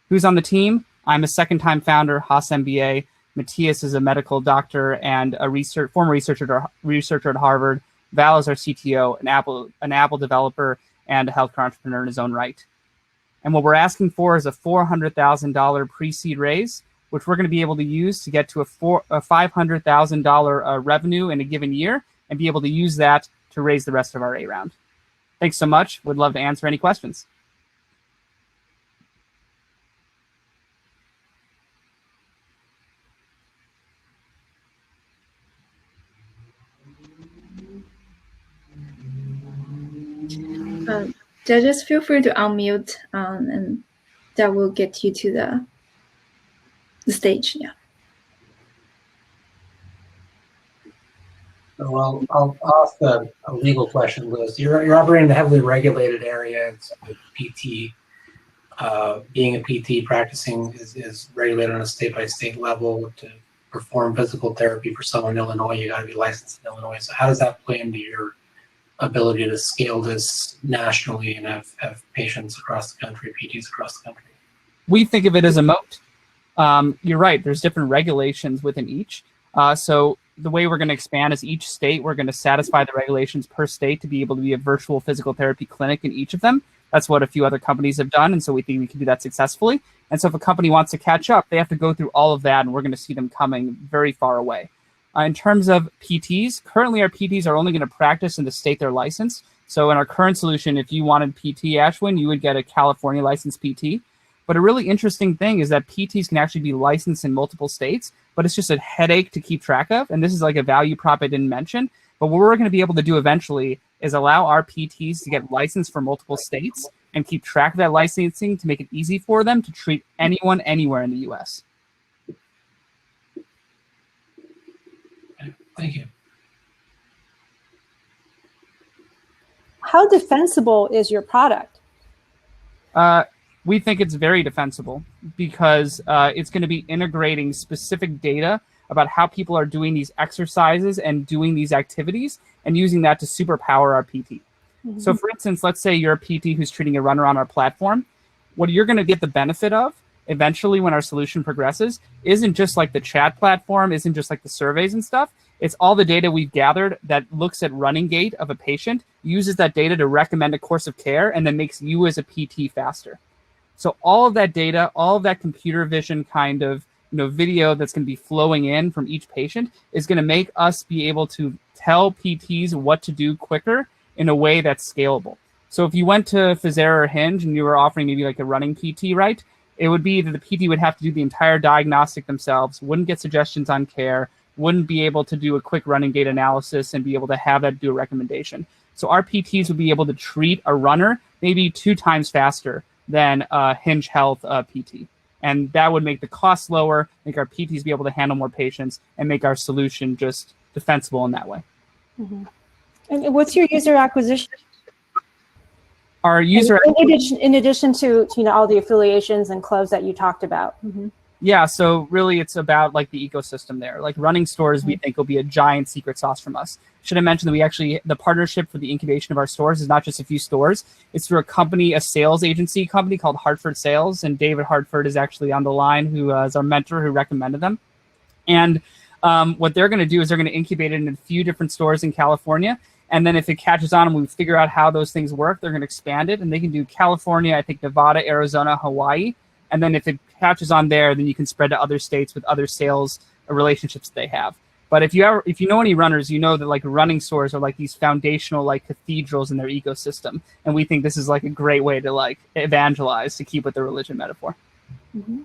Who's on the team? I'm a second-time founder, Haas MBA. Matthias is a medical doctor and a former researcher at Harvard. Val is our CTO, an Apple developer, and a healthcare entrepreneur in his own right. And what we're asking for is a $400,000 pre-seed raise, which we're going to be able to use to get to a $500,000 revenue in a given year and be able to use that to raise the rest of our A round. Thanks so much. Would love to answer any questions. Judges, feel free to unmute, and that will get you to the stage. Yeah. Well, I'll ask a legal question, Liz. You're operating in a heavily regulated area. It's PT. Being a PT practicing is regulated on a state-by-state level. To perform physical therapy for someone in Illinois, you got to be licensed in Illinois. So how does that play into your ability to scale this nationally and have patients across the country, PTs across the country? We think of it as a moat. You're right. There's different regulations within each. So the way we're going to expand is each state, we're going to satisfy the regulations per state to be able to be a virtual physical therapy clinic in each of them. That's what a few other companies have done. And so we think we can do that successfully. And so if a company wants to catch up, they have to go through all of that. And we're going to see them coming very far away. In terms of PTs, currently our PTs are only going to practice in the state they're licensed. So in our current solution, if you wanted PT Ashwin, you would get a California licensed PT. But a really interesting thing is that PTs can actually be licensed in multiple states, but it's just a headache to keep track of. And this is like a value prop I didn't mention. But what we're going to be able to do eventually is allow our PTs to get licensed for multiple states and keep track of that licensing to make it easy for them to treat anyone anywhere in the US. Thank you. How defensible is your product? We think it's very defensible because it's going to be integrating specific data about how people are doing these exercises and doing these activities and using that to superpower our PT. Mm-hmm. So for instance, let's say you're a PT who's treating a runner on our platform. What you're going to get the benefit of eventually when our solution progresses isn't just like the chat platform, isn't just like the surveys and stuff. It's all the data we've gathered that looks at running gait of a patient, uses that data to recommend a course of care, and then makes you as a PT faster. So all of that data, all of that computer vision kind of video that's going to be flowing in from each patient is going to make us be able to tell PTs what to do quicker in a way that's scalable. So if you went to Physera or Hinge and you were offering maybe like a running PT, right, it would be that the PT would have to do the entire diagnostic themselves, wouldn't get suggestions on care, wouldn't be able to do a quick running gait analysis and be able to have that do a recommendation. So our PTs would be able to treat a runner maybe 2 times faster than a Hinge Health PT. And that would make the cost lower, make our PTs be able to handle more patients, and make our solution just defensible in that way. Mm-hmm. And what's your user acquisition? Our user in addition to all the affiliations and clubs that you talked about. Mm-hmm. Yeah, so really it's about like the ecosystem there. Like running stores, we think will be a giant secret sauce from us. Should I mention that we actually, the partnership for the incubation of our stores is not just a few stores. It's through a company, a sales agency company called Hartford Sales. And David Hartford is actually on the line, who is our mentor who recommended them. And what they're going to do is they're going to incubate it in a few different stores in California. And then if it catches on and we figure out how those things work, they're going to expand it. And they can do California, I think Nevada, Arizona, Hawaii. And then if it catches on there, then you can spread to other states with other sales relationships they have. But if you know any runners, you know that like running stores are like these foundational like cathedrals in their ecosystem. And we think this is like a great way to like evangelize, to keep with the religion metaphor. Mm-hmm.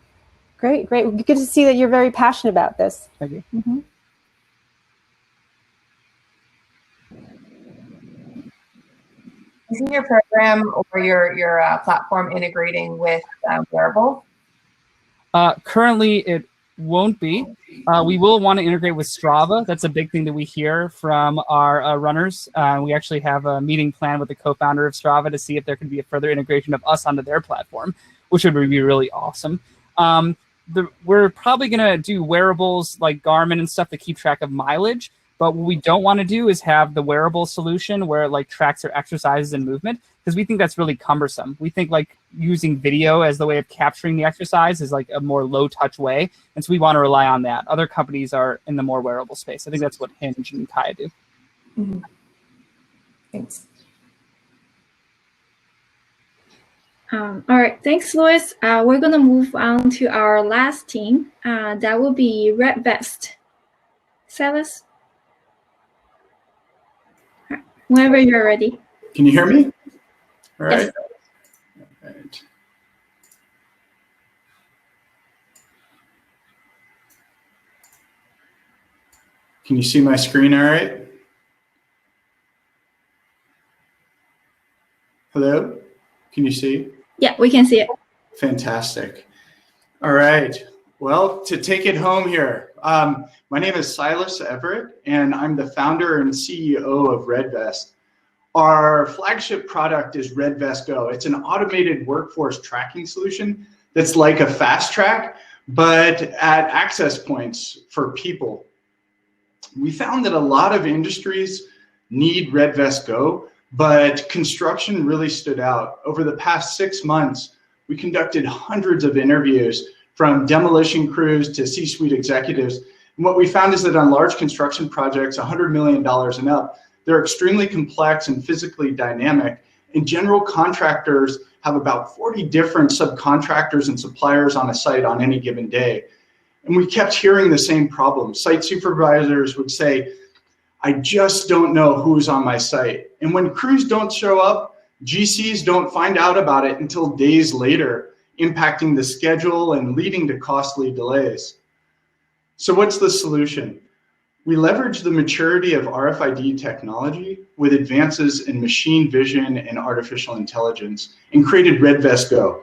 Great. Good to see that you're very passionate about this. Thank you. Mm-hmm. Isn't your program or your platform integrating with wearable? Currently, it won't be. We will want to integrate with Strava. That's a big thing that we hear from our runners. We actually have a meeting planned with the co-founder of Strava to see if there could be a further integration of us onto their platform, which would be really awesome. we're probably going to do wearables like Garmin and stuff to keep track of mileage. But what we don't want to do is have the wearable solution where it like tracks your exercises and movement, because we think that's really cumbersome. We think like using video as the way of capturing the exercise is like a more low touch way. And so we want to rely on that. Other companies are in the more wearable space. I think that's what Hinge and Kaya do. Mm-hmm. Thanks. All right, thanks, Louis. We're gonna move on to our last team. That will be Red Vest. Silas? Whenever you're ready. Can you hear me? All right. Yes. All right. Can you see my screen all right? Hello? Can you see? Yeah, we can see it. Fantastic. All right. Well, to take it home here, my name is Silas Everett, and I'm the founder and CEO of Red Vest. Our flagship product is Red Vest Go. It's an automated workforce tracking solution that's like a fast track, but at access points for people. We found that a lot of industries need Red Vest Go, but construction really stood out. Over the past 6 months, we conducted hundreds of interviews from demolition crews to C-suite executives. And what we found is that on large construction projects, $100 million and up, they're extremely complex and physically dynamic. And general contractors have about 40 different subcontractors and suppliers on a site on any given day. And we kept hearing the same problem. Site supervisors would say, I just don't know who's on my site. And when crews don't show up, GCs don't find out about it until days later, impacting the schedule and leading to costly delays. So what's the solution? We leverage the maturity of RFID technology with advances in machine vision and artificial intelligence and created Red Vest Go.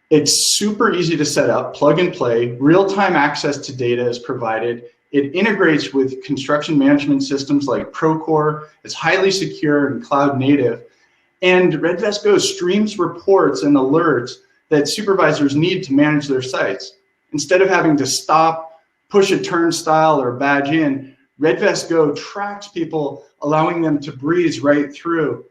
It's super easy to set up, plug and play, real-time access to data is provided. It integrates with construction management systems like Procore. It's highly secure and cloud native. And Red Vest Go streams reports and alerts that supervisors need to manage their sites. Instead of having to stop, push a turnstile or badge in, Red Vest Go tracks people, allowing them to breeze right through.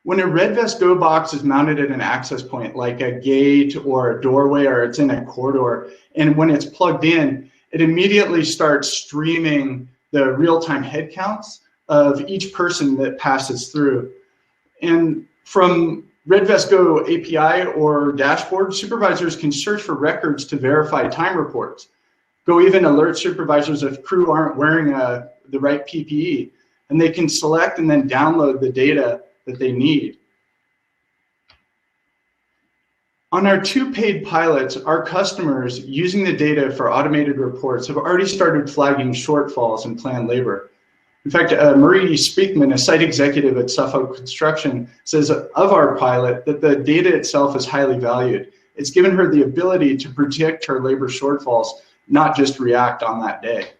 When a Red Vest Go box is mounted at an access point, like a gate or a doorway, or it's in a corridor, and when it's plugged in, it immediately starts streaming the real-time head counts of each person that passes through. And from Red Vest Go API or dashboard, supervisors can search for records to verify time reports. Go even alert supervisors if crew aren't wearing the right PPE, and they can select and then download the data that they need. On our 2 paid pilots, our customers using the data for automated reports have already started flagging shortfalls in planned labor. In fact, Marie Speakman, a site executive at Suffolk Construction, says of our pilot that the data itself is highly valued. It's given her the ability to predict her labor shortfalls, not just react on that day.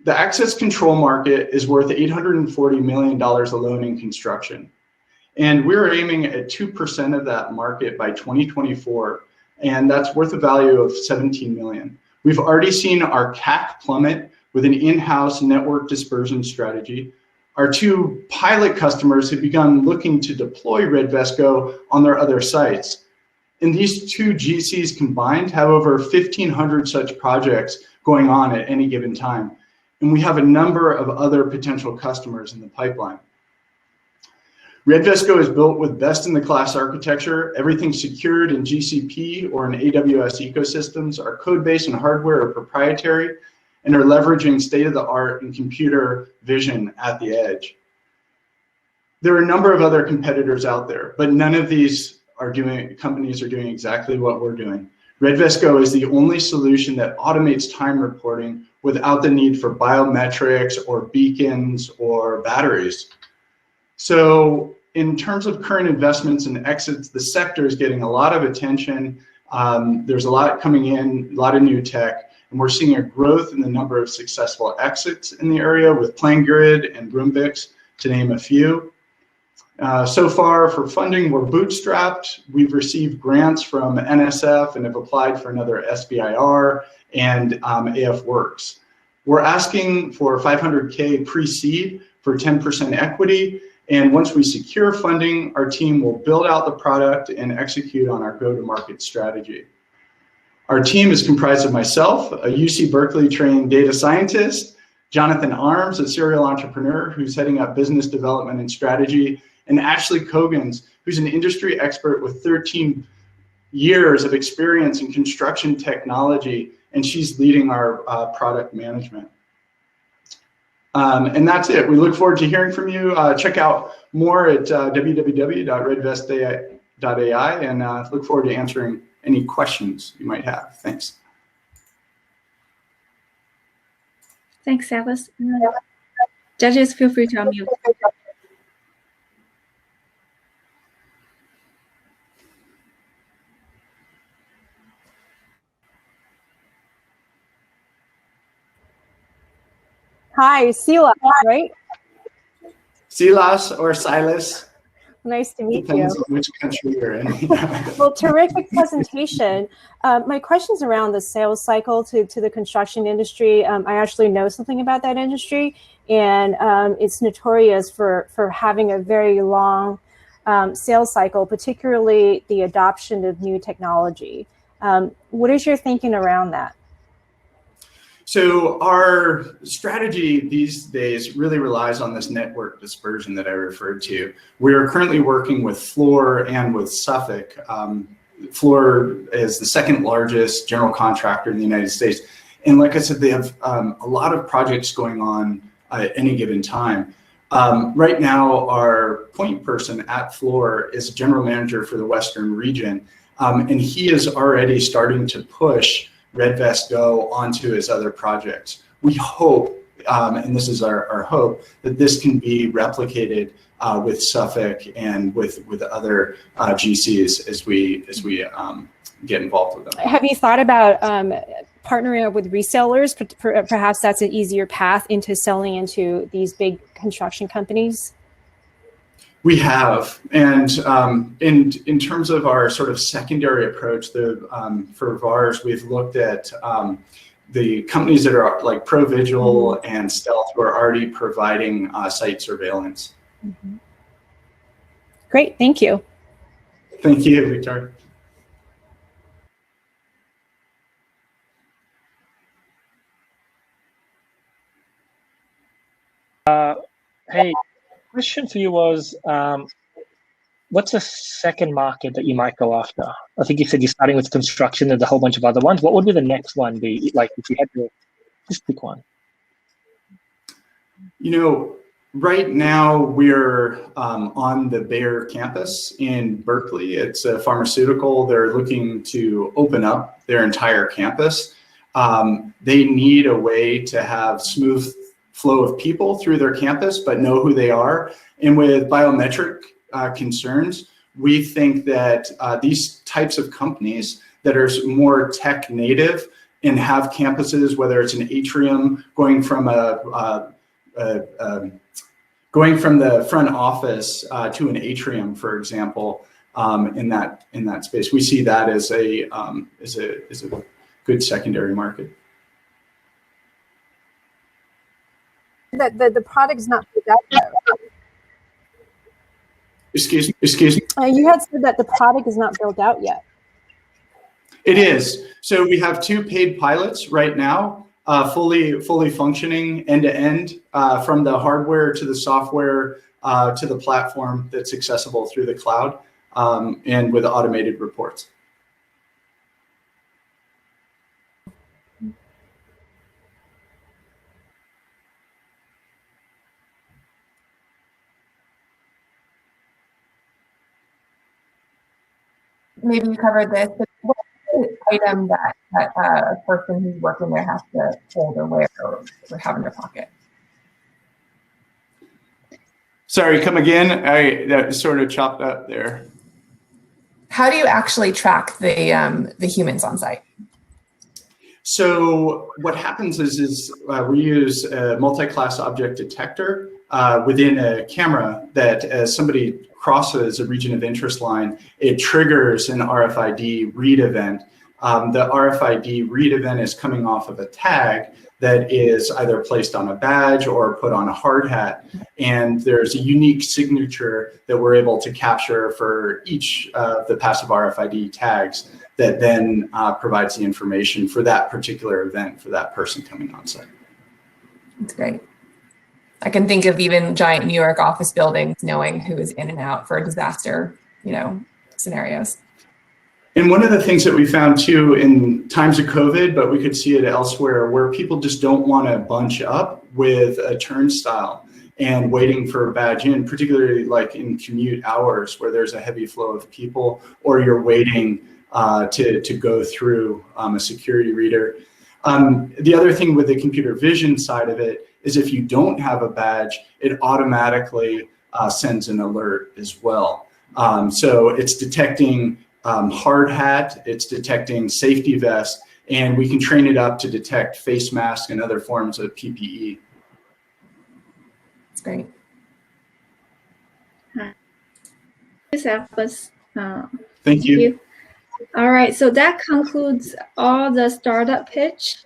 The access control market is worth $840 million alone in construction. And we're aiming at 2% of that market by 2024. And that's worth a value of $17 million. We've already seen our CAC plummet with an in-house network dispersion strategy. Our 2 pilot customers have begun looking to deploy Red Vest Go on their other sites. And these 2 GCs combined have over 1,500 such projects going on at any given time. And we have a number of other potential customers in the pipeline. Red Vest Go is built with best-in-the-class architecture. Everything's secured in GCP or in AWS ecosystems. Our code base and hardware are proprietary and are leveraging state-of-the-art and computer vision at the edge. There are a number of other competitors out there, but none of these companies are doing exactly what we're doing. Red Vest Go is the only solution that automates time reporting without the need for biometrics or beacons or batteries. So in terms of current investments and exits, the sector is getting a lot of attention. There's a lot coming in, a lot of new tech, and we're seeing a growth in the number of successful exits in the area with PlanGrid and Roombix, to name a few. So far for funding, we're bootstrapped. We've received grants from NSF and have applied for another SBIR and AF Works. We're asking for 500K pre-seed for 10% equity. And once we secure funding, our team will build out the product and execute on our go-to-market strategy. Our team is comprised of myself, a UC Berkeley trained data scientist, Jonathan Arms, a serial entrepreneur who's heading up business development and strategy, and Ashley Kogans, who's an industry expert with 13 years of experience in construction technology, and she's leading our product management. And that's it. We look forward to hearing from you. Check out more at www.redvest.ai and look forward to answering any questions you might have. Thanks. Thanks, Alice. Judges, feel free to unmute. Hi, Silas, right? Silas or Silas. Nice to meet Depends you. on which country you're in. Well, terrific presentation. My question's around the sales cycle to the construction industry. I actually know something about that industry, and it's notorious for having a very long sales cycle, particularly the adoption of new technology. What is your thinking around that? So our strategy these days really relies on this network dispersion that I referred to. We're currently working with Fluor and with Suffolk. Fluor is the second largest general contractor in the United States. And like I said, they have a lot of projects going on at any given time. Right now, our point person at Fluor is general manager for the Western region. And he is already starting to push RedVest Go onto his other projects. We hope, and this is our hope, that this can be replicated with Suffolk and with other GCs as we get involved with them. Have you thought about partnering up with resellers? Perhaps that's an easier path into selling into these big construction companies? We have, and in terms of our sort of secondary approach, for VARs, we've looked at the companies that are like ProVigil and Stealth, who are already providing site surveillance. Mm-hmm. Great, thank you. Thank you, Victoria. Hey, question for you was, what's the second market that you might go after? I think you said you're starting with construction and a whole bunch of other ones. What would be the next one be? Like if you had to just pick one. You know, right now we're on the Bayer campus in Berkeley. It's a pharmaceutical. They're looking to open up their entire campus. They need a way to have smooth flow of people through their campus, but know who they are. And with biometric concerns, we think that these types of companies that are more tech native and have campuses, whether it's an atrium going from the front office to an atrium, for example, in that space, we see that as a good secondary market. That the product is not built out yet. Excuse me? You had said that the product is not built out yet. It is. So we have 2 paid pilots right now, fully functioning end to end, from the hardware to the software to the platform that's accessible through the cloud, and with automated reports. Maybe you covered this, but what is the item that a person who's working there has to hold or wear or have in their pocket? Sorry, come again? That sort of chopped up there. How do you actually track the humans on site? So what happens is we use a multi-class object detector within a camera that as somebody crosses a region of interest line, it triggers an RFID read event. The RFID read event is coming off of a tag that is either placed on a badge or put on a hard hat. And there's a unique signature that we're able to capture for each of the passive RFID tags that then provides the information for that particular event for that person coming on site. That's great. I can think of even giant New York office buildings knowing who is in and out for disaster, scenarios. And one of the things that we found too in times of COVID, but we could see it elsewhere, where people just don't want to bunch up with a turnstile and waiting for a badge in, particularly like in commute hours where there's a heavy flow of people, or you're waiting to go through a security reader. The other thing with the computer vision side of it is if you don't have a badge, it automatically sends an alert as well. So it's detecting hard hat, it's detecting safety vest, and we can train it up to detect face masks and other forms of PPE. That's great. Thank you. All right, so that concludes all the startup pitch.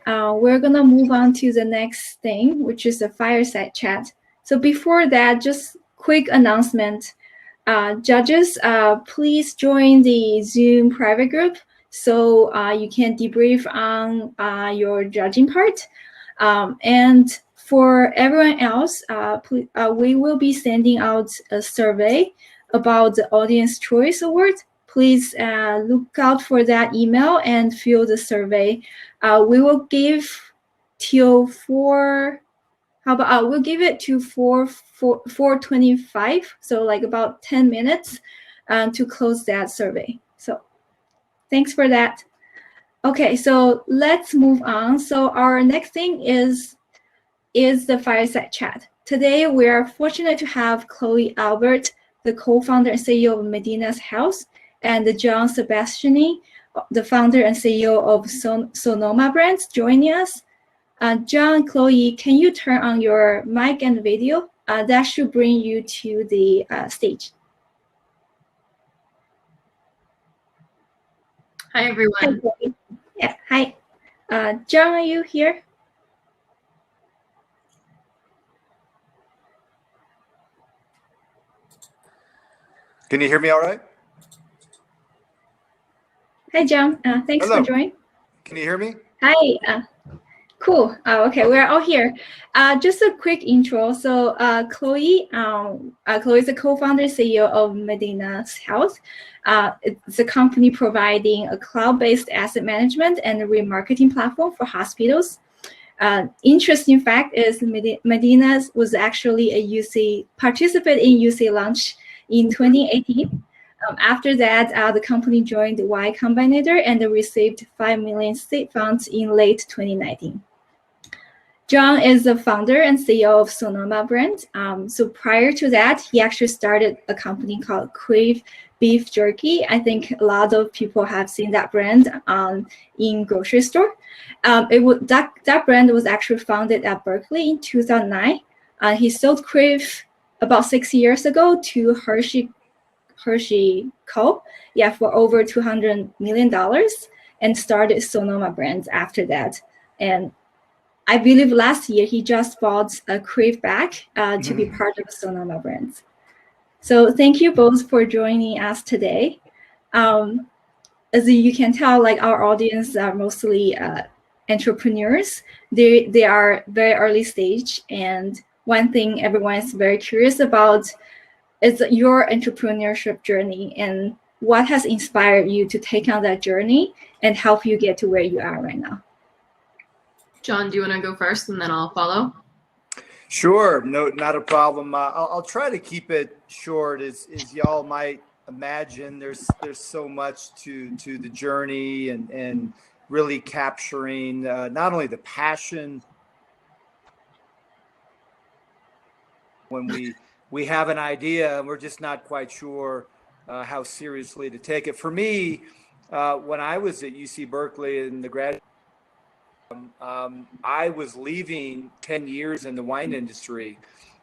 We're gonna move on to the next thing, which is the fireside chat. So before that, just quick announcement. Judges, please join the Zoom private group so you can debrief on your judging part. And for everyone else, we will be sending out a survey about the Audience Choice Award. Please look out for that email and fill the survey. We will give till 4. How about we'll give it to 4:25, so like about 10 minutes to close that survey. So thanks for that. Okay, so let's move on. So our next thing is the fireside chat. Today we are fortunate to have Chloe Albert, the co-founder and CEO of Medina's Health, and John Sebastiani, the founder and CEO of Sonoma Brands, joining us. John, Chloe, can you turn on your mic and video? That should bring you to the stage. Hi, everyone. Hi, yeah, hi. John, are you here? Can you hear me all right? Hi, John. Thanks Hello. for joining. Can you hear me? Hi. Cool. Okay, we're all here. Just a quick intro. So Chloe is the co-founder CEO of Medina's Health. It's a company providing a cloud-based asset management and remarketing platform for hospitals. Interesting fact is Medina's was actually participant in UC launch in 2018. After that, the company joined Y Combinator and received $5 million seed funds in late 2019. John is the founder and CEO of Sonoma Brands. So prior to that, he actually started a company called Crave Beef Jerky. I think a lot of people have seen that brand in grocery store. That brand was actually founded at Berkeley in 2009. He sold Crave about 6 years ago to Hershey Co. For over $200 million, and started Sonoma Brands after that. And I believe last year he just bought a Crave back to be part of Sonoma Brands. So thank you both for joining us today. As you can tell, like our audience are mostly entrepreneurs. They are very early stage, and one thing everyone is very curious about is your entrepreneurship journey and what has inspired you to take on that journey and help you get to where you are right now. John, do you want to go first and then I'll follow? Sure, no, not a problem. I'll try to keep it short. As y'all might imagine, there's so much to the journey and really capturing not only the passion when we have an idea and we're just not quite sure how seriously to take it. For me, when I was at UC Berkeley in the grad, I was leaving 10 years in the wine industry,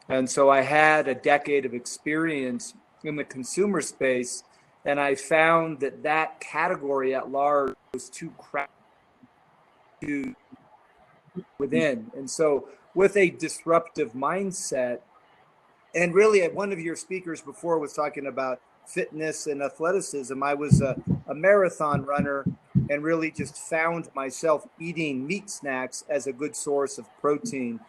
And so I had a decade of experience in the consumer space, and I found that that category at large was too crowded to within. And so with a disruptive mindset, and really one of your speakers before was talking about fitness and athleticism. I was a marathon runner and really just found myself eating meat snacks as a good source of protein.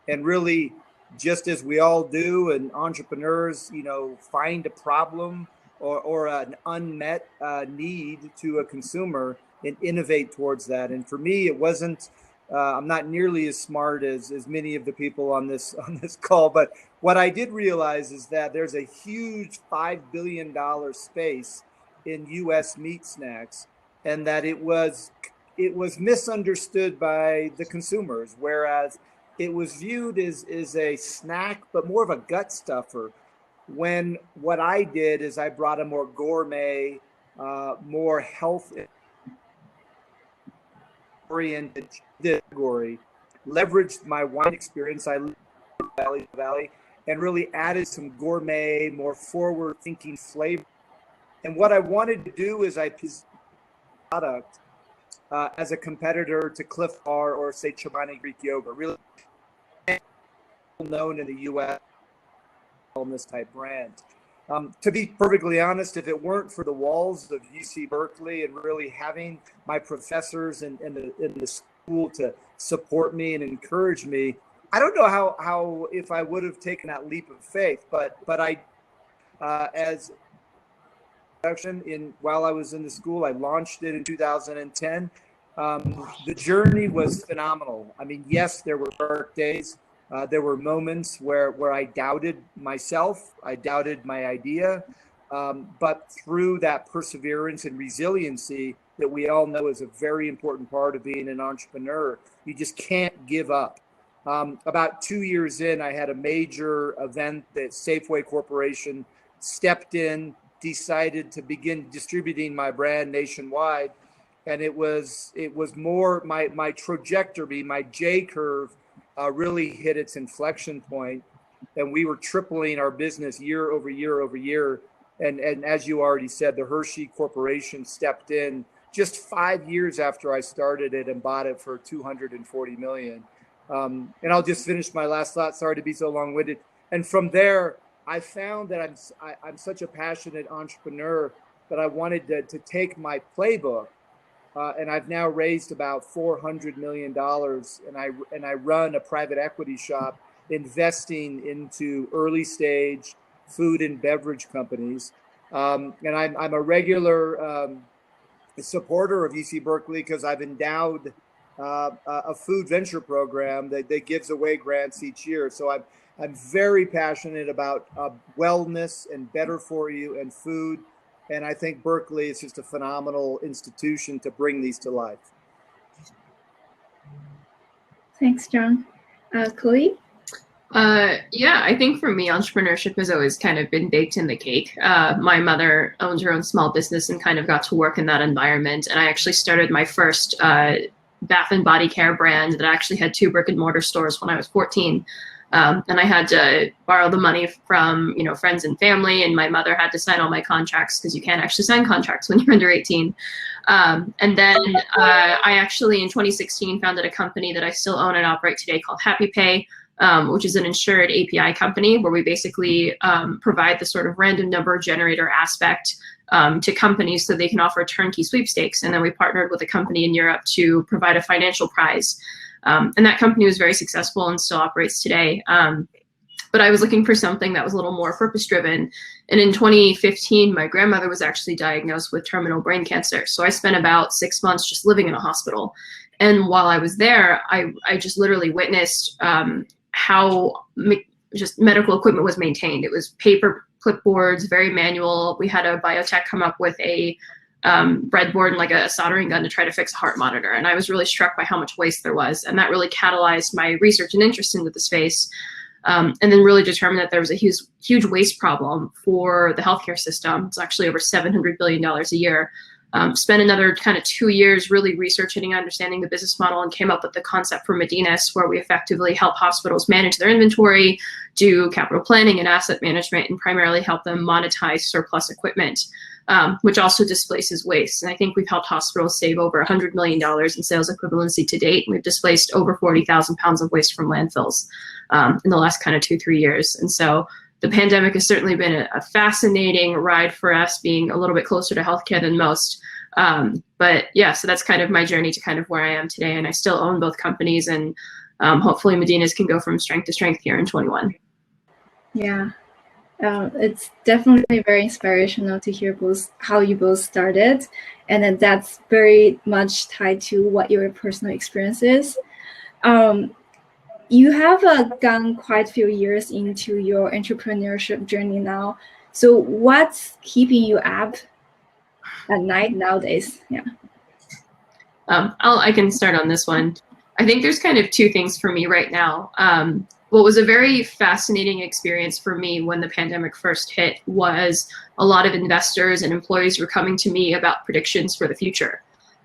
And really, just as we all do, and entrepreneurs, you know, find a problem or an unmet need to a consumer and innovate towards that. And for me, it wasn't, I'm not nearly as smart as many of the people on this call, but what I did realize is that there's a huge $5 billion space in U.S. meat snacks, and that it was misunderstood by the consumers, whereas it was viewed as a snack, but more of a gut stuffer. When what I did is I brought a more gourmet, more health oriented category, leveraged my wine experience. I lived in Valley, and really added some gourmet, more forward-thinking flavor. And what I wanted to do is I positioned the product as a competitor to Cliff Bar or say Chobani Greek Yogurt, really known in the U.S. wellness type brand. To be perfectly honest, if it weren't for the walls of UC Berkeley and really having my professors in the school to support me and encourage me, I don't know how if I would have taken that leap of faith, but I as production while I was in the school, I launched it in 2010. The journey was phenomenal. I mean, yes, there were dark days. There were moments where I doubted myself, I doubted my idea, but through that perseverance and resiliency that we all know is a very important part of being an entrepreneur, you just can't give up. About 2 years in, I had a major event that Safeway Corporation stepped in, decided to begin distributing my brand nationwide. And it was more my trajectory, my J curve really hit its inflection point, and we were tripling our business year over year over year. And as you already said, the Hershey Corporation stepped in just 5 years after I started it and bought it for $240 million. And I'll just finish my last thought. Sorry to be so long-winded. And from there, I found that I'm such a passionate entrepreneur that I wanted to take my playbook. And I've now raised about $400 million, and I run a private equity shop investing into early stage food and beverage companies. And I'm a regular supporter of UC Berkeley because I've endowed a food venture program that gives away grants each year. So I'm very passionate about wellness and better for you and food. And I think Berkeley is just a phenomenal institution to bring these to life. Thanks, John. Chloe? Yeah, I think for me, entrepreneurship has always kind of been baked in the cake. My mother owns her own small business and kind of got to work in that environment. And I actually started my first bath and body care brand that actually had 2 brick and mortar stores when I was 14. And I had to borrow the money from, friends and family, and my mother had to sign all my contracts because you can't actually sign contracts when you're under 18. And then I actually, in 2016, founded a company that I still own and operate today called Happy Pay, which is an insured API company where we basically provide the sort of random number generator aspect to companies so they can offer turnkey sweepstakes. And then we partnered with a company in Europe to provide a financial prize. And that company was very successful and still operates today. But I was looking for something that was a little more purpose-driven. And in 2015, my grandmother was actually diagnosed with terminal brain cancer. So I spent about 6 months just living in a hospital. And while I was there, I just literally witnessed how just medical equipment was maintained. It was paper clipboards, very manual. We had a biotech come up with a breadboard and like a soldering gun to try to fix a heart monitor. And I was really struck by how much waste there was. And that really catalyzed my research and interest into the space. And then really determined that there was a huge waste problem for the healthcare system. It's actually over $700 billion a year. Spent another kind of 2 years really researching and understanding the business model, and came up with the concept for Medinas, where we effectively help hospitals manage their inventory, do capital planning and asset management, and primarily help them monetize surplus equipment, which also displaces waste. And I think we've helped hospitals save over $100 million in sales equivalency to date. We've displaced over 40,000 pounds of waste from landfills in the last kind of 2-3 years. And so the pandemic has certainly been a fascinating ride for us, being a little bit closer to healthcare than most. But yeah, so that's kind of my journey to kind of where I am today. And I still own both companies, and hopefully Medinas can go from strength to strength here in 21. Yeah, it's definitely very inspirational to hear how you both started. And then that's very much tied to what your personal experience is. You have gone quite a few years into your entrepreneurship journey now. So what's keeping you up at night nowadays? Yeah. I can start on this one. I think there's kind of two things for me right now. What was a very fascinating experience for me when the pandemic first hit was a lot of investors and employees were coming to me about predictions for the future.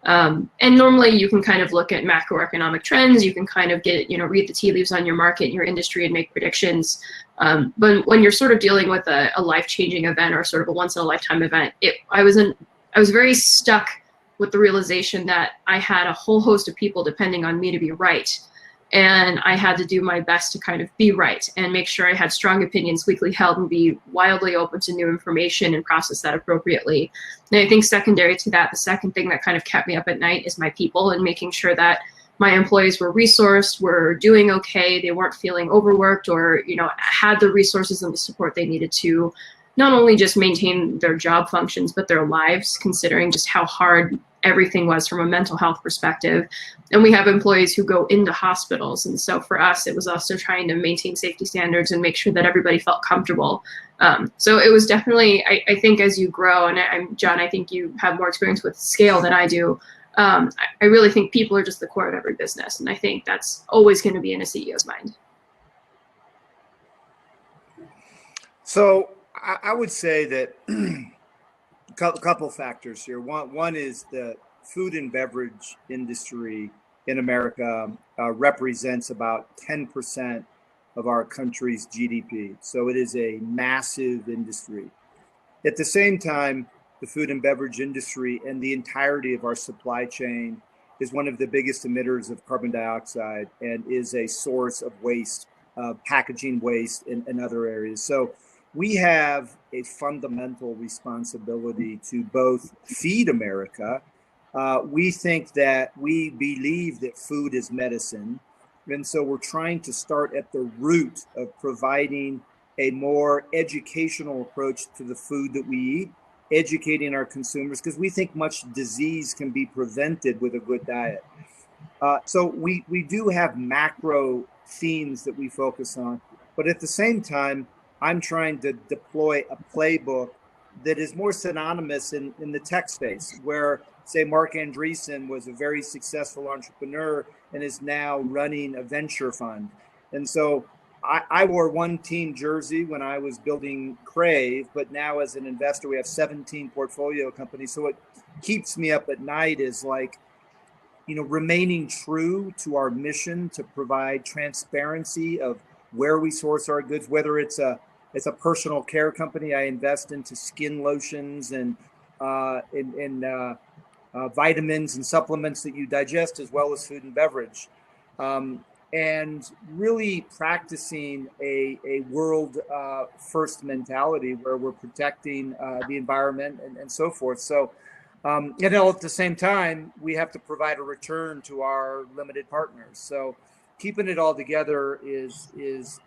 And normally you can kind of look at macroeconomic trends, you can kind of read the tea leaves on your market, your industry, and make predictions. But when you're sort of dealing with a life-changing event or sort of a once-in-a-lifetime event, I was very stuck with the realization that I had a whole host of people depending on me to be right. And I had to do my best to kind of be right and make sure I had strong opinions weakly held and be wildly open to new information and process that appropriately. And I think secondary to that, the second thing that kind of kept me up at night is my people, and making sure that my employees were resourced, were doing okay, they weren't feeling overworked, or had the resources and the support they needed to not only just maintain their job functions, but their lives, considering just how hard everything was from a mental health perspective. And we have employees who go into hospitals. And so for us, it was also trying to maintain safety standards and make sure that everybody felt comfortable. So it was definitely, I think as you grow, and John, I think you have more experience with scale than I do. I really think people are just the core of every business. And I think that's always going to be in a CEO's mind. So I would say that a couple factors here. One is the food and beverage industry in America represents about 10% of our country's GDP. So it is a massive industry. At the same time, the food and beverage industry and the entirety of our supply chain is one of the biggest emitters of carbon dioxide and is a source of waste, packaging waste and other areas. So we have a fundamental responsibility to both feed America. We think that we believe that food is medicine. And so we're trying to start at the root of providing a more educational approach to the food that we eat, educating our consumers, because we think much disease can be prevented with a good diet. So we do have macro themes that we focus on, but at the same time, I'm trying to deploy a playbook that is more synonymous in the tech space, where, say, Mark Andreessen was a very successful entrepreneur and is now running a venture fund. And so I wore one team jersey when I was building Crave, but now as an investor, we have 17 portfolio companies. So what keeps me up at night is remaining true to our mission to provide transparency of where we source our goods, whether it's a personal care company. I invest into skin lotions and vitamins and supplements that you digest, as well as food and beverage. And really practicing a world first mentality where we're protecting the environment and so forth. So, at the same time, we have to provide a return to our limited partners. So keeping it all together is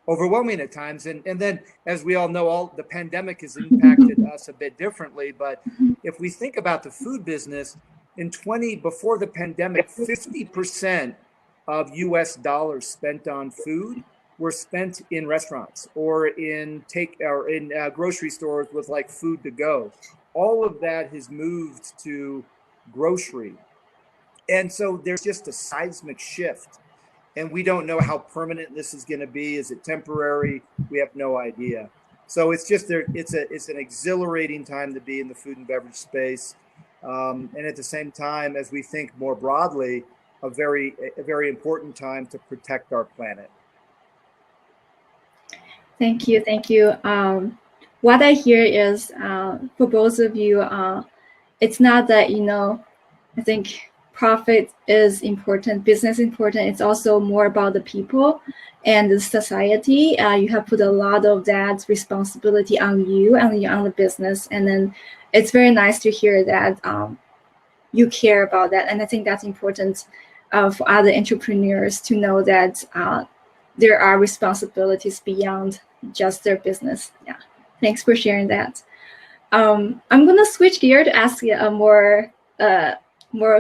overwhelming at times. And then, as we all know, the pandemic has impacted us a bit differently. But if we think about the food business, before the pandemic, 50% of US dollars spent on food were spent in restaurants or in grocery stores with like food to go. All of that has moved to grocery. And so there's just a seismic shift. And we don't know how permanent this is going to be. Is it temporary? We have no idea. So it's just there. It's an exhilarating time to be in the food and beverage space, and at the same time, as we think more broadly, a very important time to protect our planet. Thank you, thank you. What I hear is for both of you, it's not that, you know, I think profit is important, business important. It's also more about the people and the society. You have put a lot of that responsibility on you and on the business. And then it's very nice to hear that you care about that. And I think that's important for other entrepreneurs to know that there are responsibilities beyond just their business. Yeah, thanks for sharing that. I'm gonna switch gear to ask you a more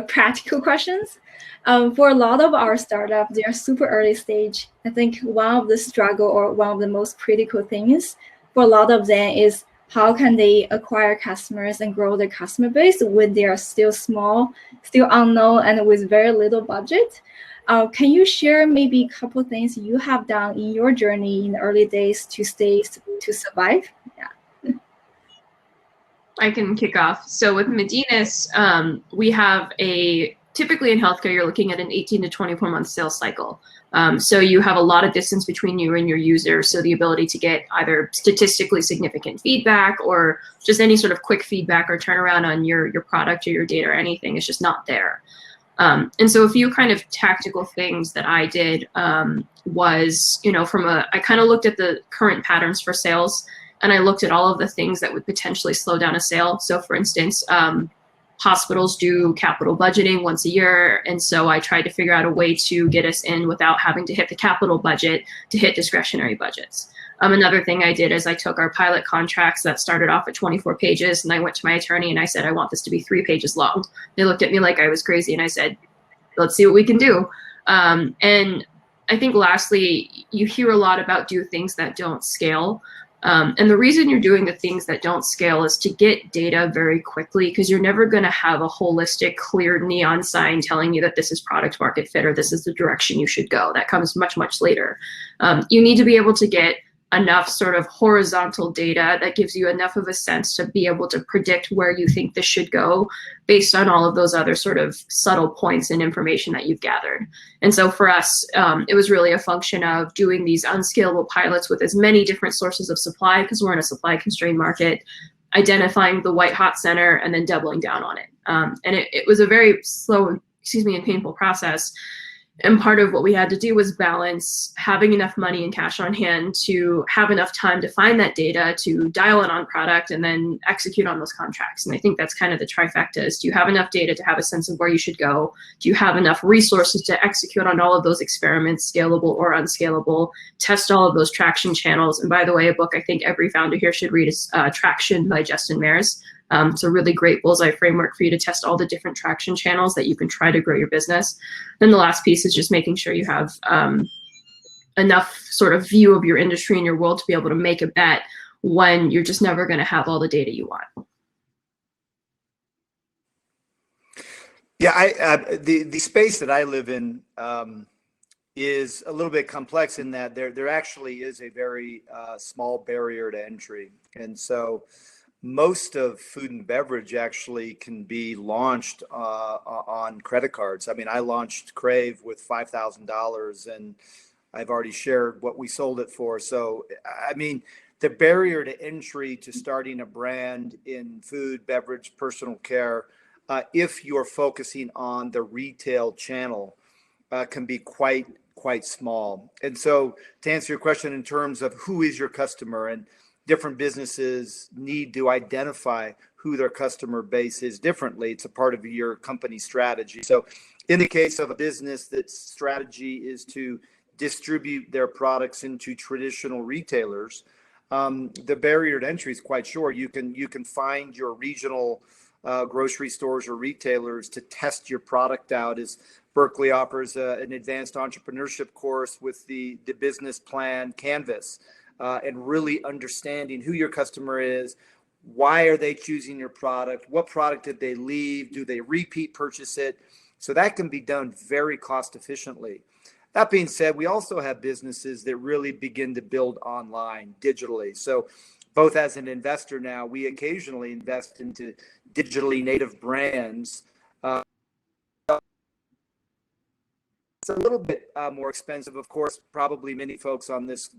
practical questions. For a lot of our startups, they are super early stage. I think one of the struggle or one of the most critical things for a lot of them is how can they acquire customers and grow their customer base when they are still small, still unknown, and with very little budget. Can you share maybe a couple things you have done in your journey in the early days to survive? Yeah. I can kick off. So with Medinas, we have typically in healthcare, you're looking at an 18 to 24 month sales cycle. So you have a lot of distance between you and your user. So the ability to get either statistically significant feedback or just any sort of quick feedback or turnaround on your product or your data or anything is just not there. And so a few kind of tactical things that I did was, you know, I kind of looked at the current patterns for sales, and I looked at all of the things that would potentially slow down a sale. So for instance, hospitals do capital budgeting once a year. And so I tried to figure out a way to get us in without having to hit the capital budget to hit discretionary budgets. Another thing I did is I took our pilot contracts that started off at 24 pages and I went to my attorney and I said, I want this to be 3 pages long. They looked at me like I was crazy and I said, let's see what we can do. And I think lastly, you hear a lot about do things that don't scale. And the reason you're doing the things that don't scale is to get data very quickly, because you're never going to have a holistic, clear neon sign telling you that this is product market fit or this is the direction you should go. That comes much, much later. You need to be able to get enough sort of horizontal data that gives you enough of a sense to be able to predict where you think this should go based on all of those other sort of subtle points and information that you've gathered. And so for us, it was really a function of doing these unscalable pilots with as many different sources of supply, because we're in a supply constrained market, identifying the white hot center and then doubling down on it. And it was a very slow, and painful process. And part of what we had to do was balance having enough money and cash on hand to have enough time to find that data, to dial it on product, and then execute on those contracts. And I think that's kind of the trifecta is, do you have enough data to have a sense of where you should go? Do you have enough resources to execute on all of those experiments, scalable or unscalable, test all of those traction channels? And by the way, a book I think every founder here should read is Traction by Justin Mares. It's a really great bullseye framework for you to test all the different traction channels that you can try to grow your business. Then the last piece is just making sure you have enough sort of view of your industry and your world to be able to make a bet when you're just never going to have all the data you want. Yeah, the space that I live in is a little bit complex in that there actually is a very small barrier to entry. And so most of food and beverage actually can be launched on credit cards. I mean, I launched Crave with $5,000 and I've already shared what we sold it for. So, I mean, the barrier to entry to starting a brand in food, beverage, personal care, if you're focusing on the retail channel, can be quite small. And so to answer your question in terms of who is your customer, and different businesses need to identify who their customer base is differently. It's a part of your company strategy. So in the case of a business that's strategy is to distribute their products into traditional retailers, the barrier to entry is quite short. You can find your regional grocery stores or retailers to test your product out, as Berkeley offers an advanced entrepreneurship course with the business plan canvas. And really understanding who your customer is, why are they choosing your product, what product did they leave, do they repeat purchase it? So that can be done very cost efficiently. That being said, we also have businesses that really begin to build online digitally. So both as an investor now, we occasionally invest into digitally native brands. It's a little bit more expensive, of course. Probably many folks on this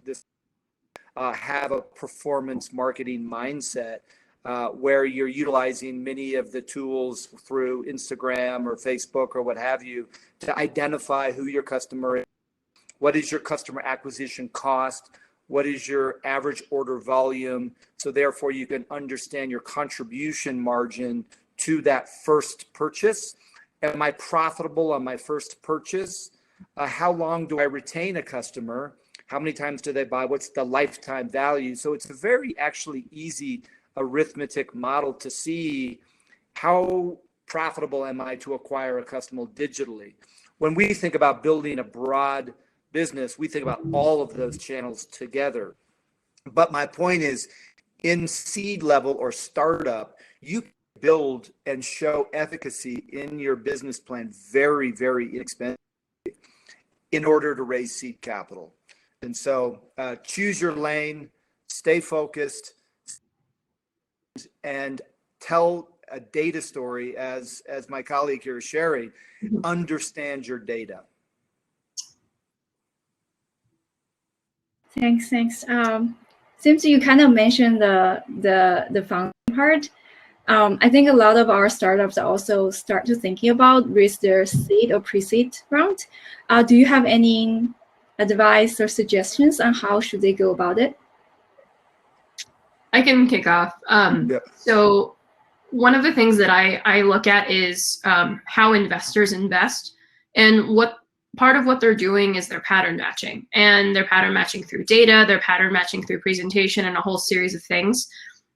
have a performance marketing mindset where you're utilizing many of the tools through Instagram or Facebook or what have you to identify who your customer is. What is your customer acquisition cost? What is your average order volume? So therefore you can understand your contribution margin to that first purchase. Am I profitable on my first purchase? How long do I retain a customer? How many times do they buy? What's the lifetime value? So it's a very actually easy arithmetic model to see how profitable am I to acquire a customer digitally. When we think about building a broad business, we think about all of those channels together. But my point is, in seed level or startup, you build and show efficacy in your business plan very, very inexpensively in order to raise seed capital. And so choose your lane, stay focused, and tell a data story as my colleague here is sharing. Understand your data. Thanks. Since you kind of mentioned the founding part, I think a lot of our startups also start to thinking about raise their seed or pre-seed round. Do you have any advice or suggestions on how should they go about it? I can kick off. So one of the things that I look at is how investors invest, and what part of what they're doing is they're pattern matching, and they're pattern matching through data, they're pattern matching through presentation, and a whole series of things.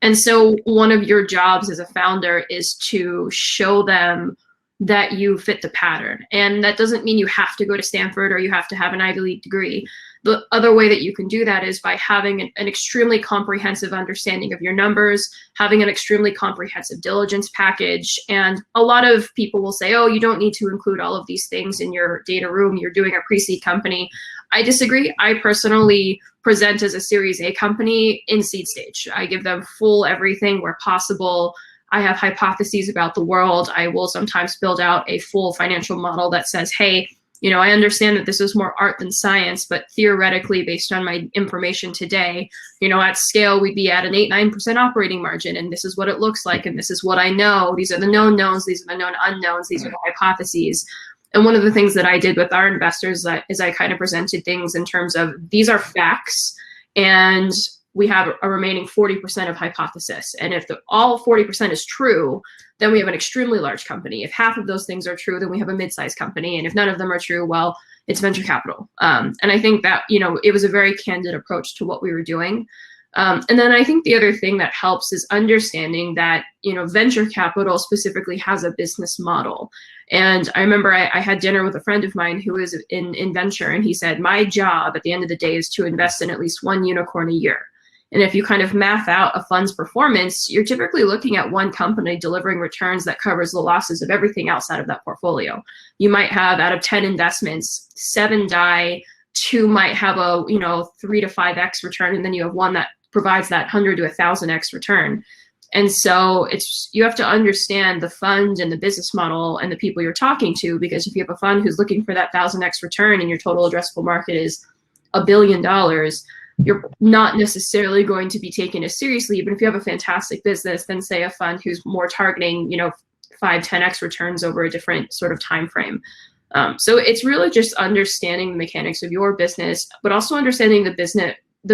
And so one of your jobs as a founder is to show them that you fit the pattern. And that doesn't mean you have to go to Stanford or you have to have an Ivy League degree. The other way that you can do that is by having an extremely comprehensive understanding of your numbers, having an extremely comprehensive diligence package. And a lot of people will say, oh, you don't need to include all of these things in your data room. You're doing a pre-seed company. I disagree. I personally present as a Series A company in seed stage. I give them full everything where possible. I have hypotheses about the world. I will sometimes build out a full financial model that says, hey, you know, I understand that this is more art than science, but theoretically, based on my information today, you know, at scale, we'd be at an 8-9% operating margin, and this is what it looks like, and this is what I know. These are the known knowns, these are the known unknowns, these are the hypotheses. And one of the things that I did with our investors is I kind of presented things in terms of these are facts, and we have a remaining 40% of hypothesis. And if all 40% is true, then we have an extremely large company. If half of those things are true, then we have a mid-sized company. And if none of them are true, well, it's venture capital. And I think that, you know, it was a very candid approach to what we were doing. And then I think the other thing that helps is understanding that, you know, venture capital specifically has a business model. And I remember I had dinner with a friend of mine who is in venture, and he said, my job at the end of the day is to invest in at least one unicorn a year. And if you kind of math out a fund's performance, you're typically looking at one company delivering returns that covers the losses of everything else out of that portfolio. You might have, out of 10 investments, 7 die, 2 might have a 3 to 5x return, and then you have one that provides that 100 to 1,000x return. And so you have to understand the fund and the business model and the people you're talking to, because if you have a fund who's looking for that 1,000x return and your total addressable market is $1 billion, you're not necessarily going to be taken as seriously. But if you have a fantastic business, then say a fund who's more targeting, 5-10x returns over a different sort of time frame. So it's really just understanding the mechanics of your business, but also understanding the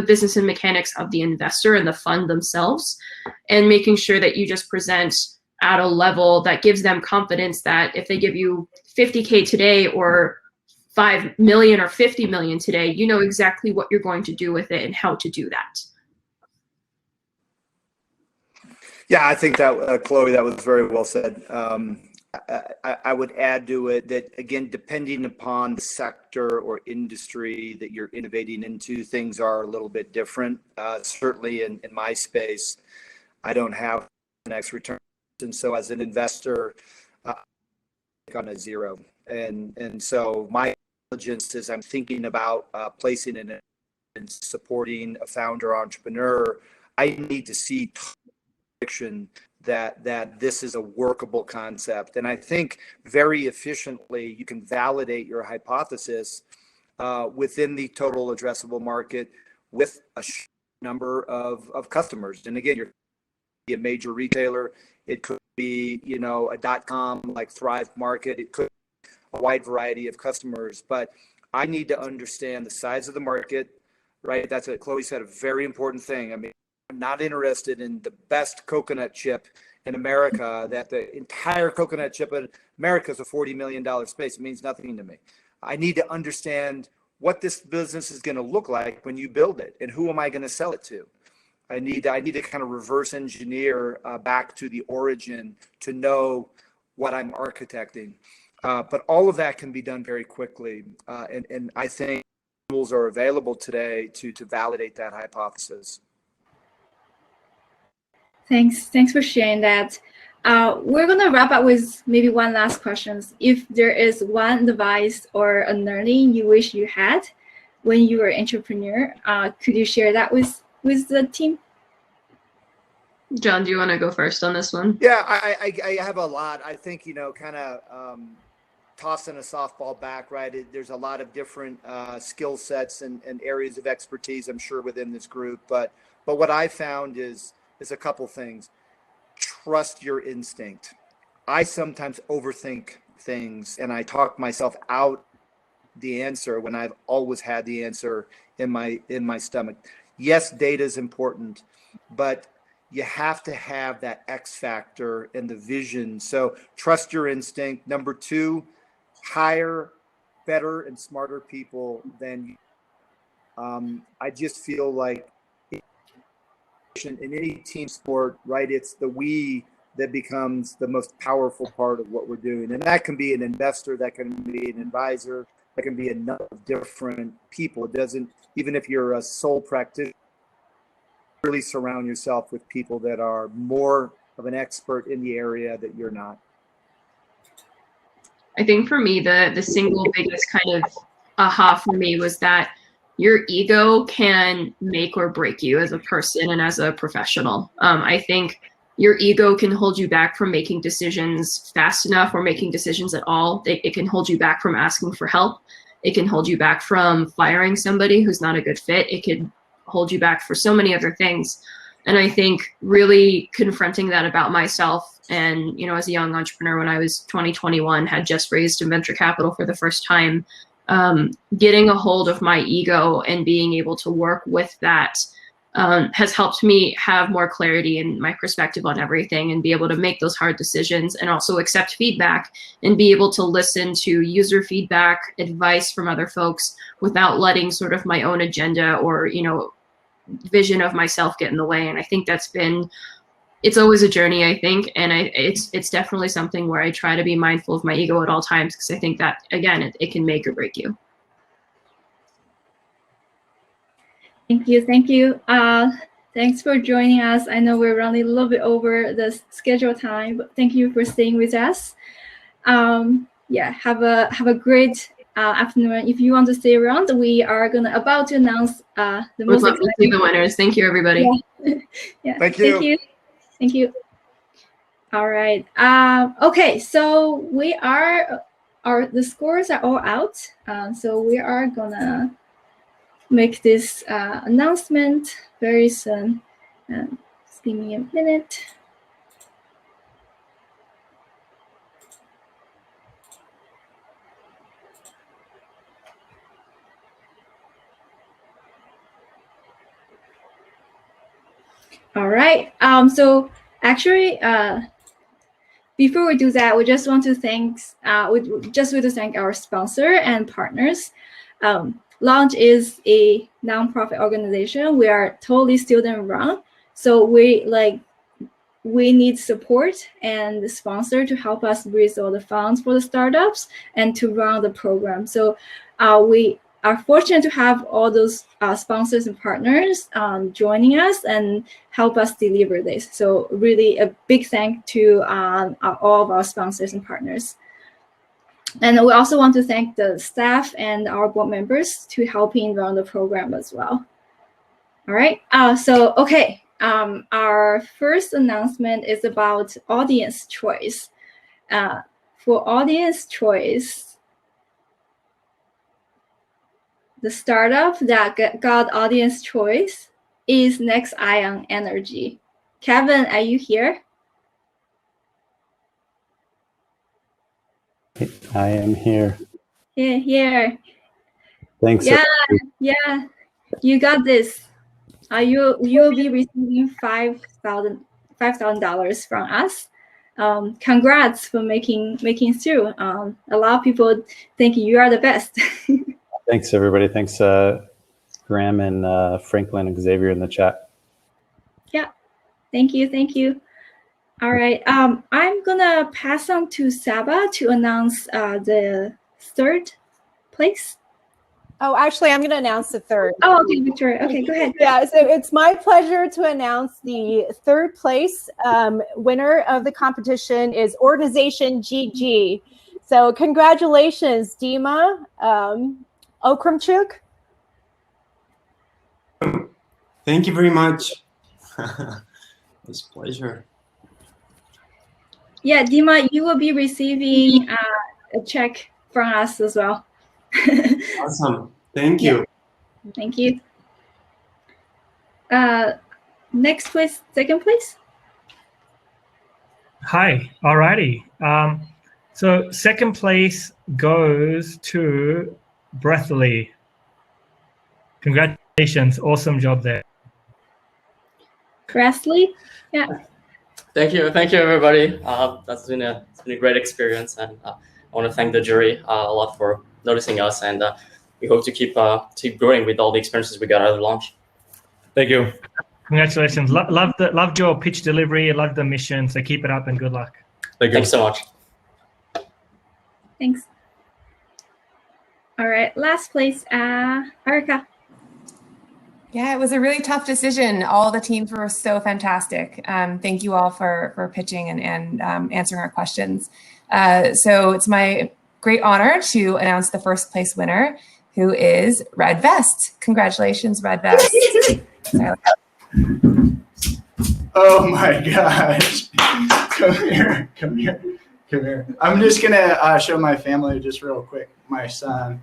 business and mechanics of the investor and the fund themselves, and making sure that you just present at a level that gives them confidence that if they give you 50K today or 5 million or 50 million today, you know exactly what you're going to do with it and how to do that. Yeah, I think that, Chloe, that was very well said. I would add to it that, again, depending upon the sector or industry that you're innovating into, things are a little bit different. Certainly in my space, I don't have an X return. And so as an investor, on a zero. And so my diligence is I'm thinking about placing in and supporting a founder entrepreneur. I need to see that this is a workable concept. And I think very efficiently you can validate your hypothesis within the total addressable market with a number of customers. And again, you're a major retailer. It could be, you know, a .com like Thrive Market. It could be a wide variety of customers. But I need to understand the size of the market, right? That's what Chloe said, a very important thing. I mean, I'm not interested in the best coconut chip in America, that the entire coconut chip in America is a $40 million space. It means nothing to me. I need to understand what this business is going to look like when you build it, and who am I going to sell it to? I need to kind of reverse engineer back to the origin to know what I'm architecting. But all of that can be done very quickly. And I think tools are available today to validate that hypothesis. Thanks for sharing that. We're gonna wrap up with maybe one last question. If there is one advice or a learning you wish you had when you were an entrepreneur, could you share that with the team? John, do you want to go first on this one? Yeah, I have a lot. I think, you know, kind of tossing a softball back, right? There's a lot of different skill sets and areas of expertise, I'm sure, within this group. But what I found is a couple things. Trust your instinct. I sometimes overthink things and I talk myself out the answer when I've always had the answer in my stomach. Yes, data is important, but you have to have that X factor and the vision. So trust your instinct. Number two, hire better and smarter people than you. I just feel like in any team sport, right, it's the we that becomes the most powerful part of what we're doing. And that can be an investor, that can be an advisor, that can be a number of different people. It doesn't, even if you're a sole practitioner, really surround yourself with people that are more of an expert in the area that you're not. I think for me, the single biggest kind of aha for me was that your ego can make or break you as a person and as a professional. I think your ego can hold you back from making decisions fast enough or making decisions at all. It can hold you back from asking for help. It can hold you back from firing somebody who's not a good fit. It can hold you back for so many other things. And I think really confronting that about myself, and, you know, as a young entrepreneur, when I was 21, had just raised some venture capital for the first time, getting a hold of my ego and being able to work with that has helped me have more clarity in my perspective on everything and be able to make those hard decisions and also accept feedback and be able to listen to user feedback, advice from other folks without letting sort of my own agenda or, you know, vision of myself get in the way. And I think it's always a journey, I think. And it's definitely something where I try to be mindful of my ego at all times, because I think that, again, it can make or break you. Thank you. Thanks for joining us. I know we're running a little bit over the scheduled time, but thank you for staying with us. Yeah, have a great afternoon. If you want to stay around, we are about to announce the most exciting. See the winners. Thank you, everybody. Yeah. Yeah. Thank you. Thank you. All right. Okay, so the scores are all out. So we are gonna make this announcement very soon. Just give me a minute. All right. So actually, before we do that, we just want to thank our sponsor and partners. Launch is a nonprofit organization. We are totally student-run, so we need support and the sponsor to help us raise all the funds for the startups and to run the program. So we are fortunate to have all those sponsors and partners joining us and help us deliver this. So really a big thank to all of our sponsors and partners. And we also want to thank the staff and our board members to helping run the program as well. All right, okay, our first announcement is about audience choice. For audience choice, the startup that got audience choice is Next Ion Energy. Kevin, are you here? I am here. Here. Thanks. Yeah, you got this. You will be receiving $5,000 from us. Congrats for making through. A lot of people think you are the best. Thanks, everybody. Thanks, Graham and Franklin and Xavier in the chat. Yeah, thank you. All right, I'm gonna pass on to Saba to announce the third place. Oh, actually, I'm going to announce the third. Oh, okay, Victoria. Okay, go ahead. Yeah, so it's my pleasure to announce the third place winner of the competition is Organization GG. So congratulations, Dima Okramchuk. Thank you very much. It's a pleasure. Yeah, Dima, you will be receiving a check from us as well. Awesome. Thank you. Thank you. Next place, second place. Hi, alrighty. So second place goes to Breathly. Congratulations, awesome job there. Breathly, yeah. Thank you, everybody. It's been a great experience, and I want to thank the jury a lot for noticing us, and we hope to keep growing with all the experiences we got out of the launch. Thank you. Congratulations. Loved your pitch delivery. Loved the mission. So keep it up and good luck. Thank you. Thanks so much. Thanks. All right, last place, Erica. Yeah, it was a really tough decision. All the teams were so fantastic. Thank you all for pitching and answering our questions. So it's my great honor to announce the first place winner, who is Red Vest. Congratulations, Red Vest. Oh my gosh. Come here. I'm just gonna show my family just real quick, my son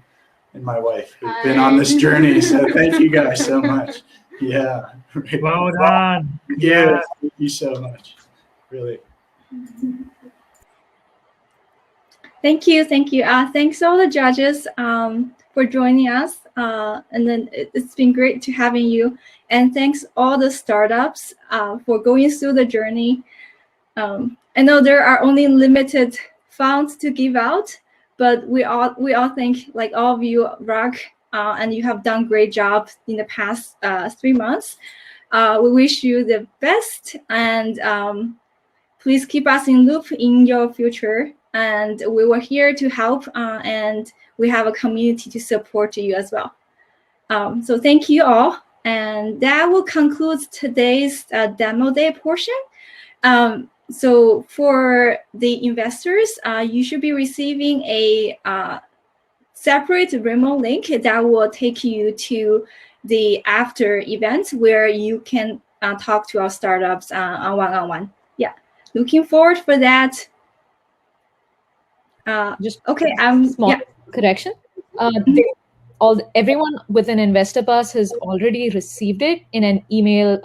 and my wife who've been on this journey. So thank you guys so much. Yeah. Well done. Yeah, thank you so much. Really. Thank you. Thanks all the judges for joining us. And then it's been great to having you. And thanks all the startups for going through the journey. I know there are only limited funds to give out, but we all think like all of you rock, and you have done great job in the past 3 months. We wish you the best, and please keep us in loop in your future. And we were here to help, and we have a community to support you as well. So thank you all, and that will conclude today's demo day portion. So for the investors, you should be receiving a separate Rimble link that will take you to the after event where you can talk to our startups on one-on-one. Yeah, looking forward for that. Just okay. Small correction. Everyone with an investor pass has already received it in an email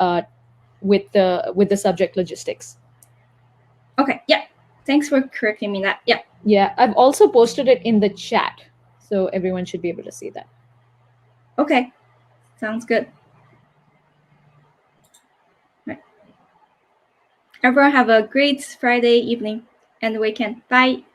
with the subject logistics. Okay. Yeah. Thanks for correcting me that. Yeah. Yeah, I've also posted it in the chat, so everyone should be able to see that. Okay. Sounds good. Right. Everyone have a great Friday evening and weekend. Bye.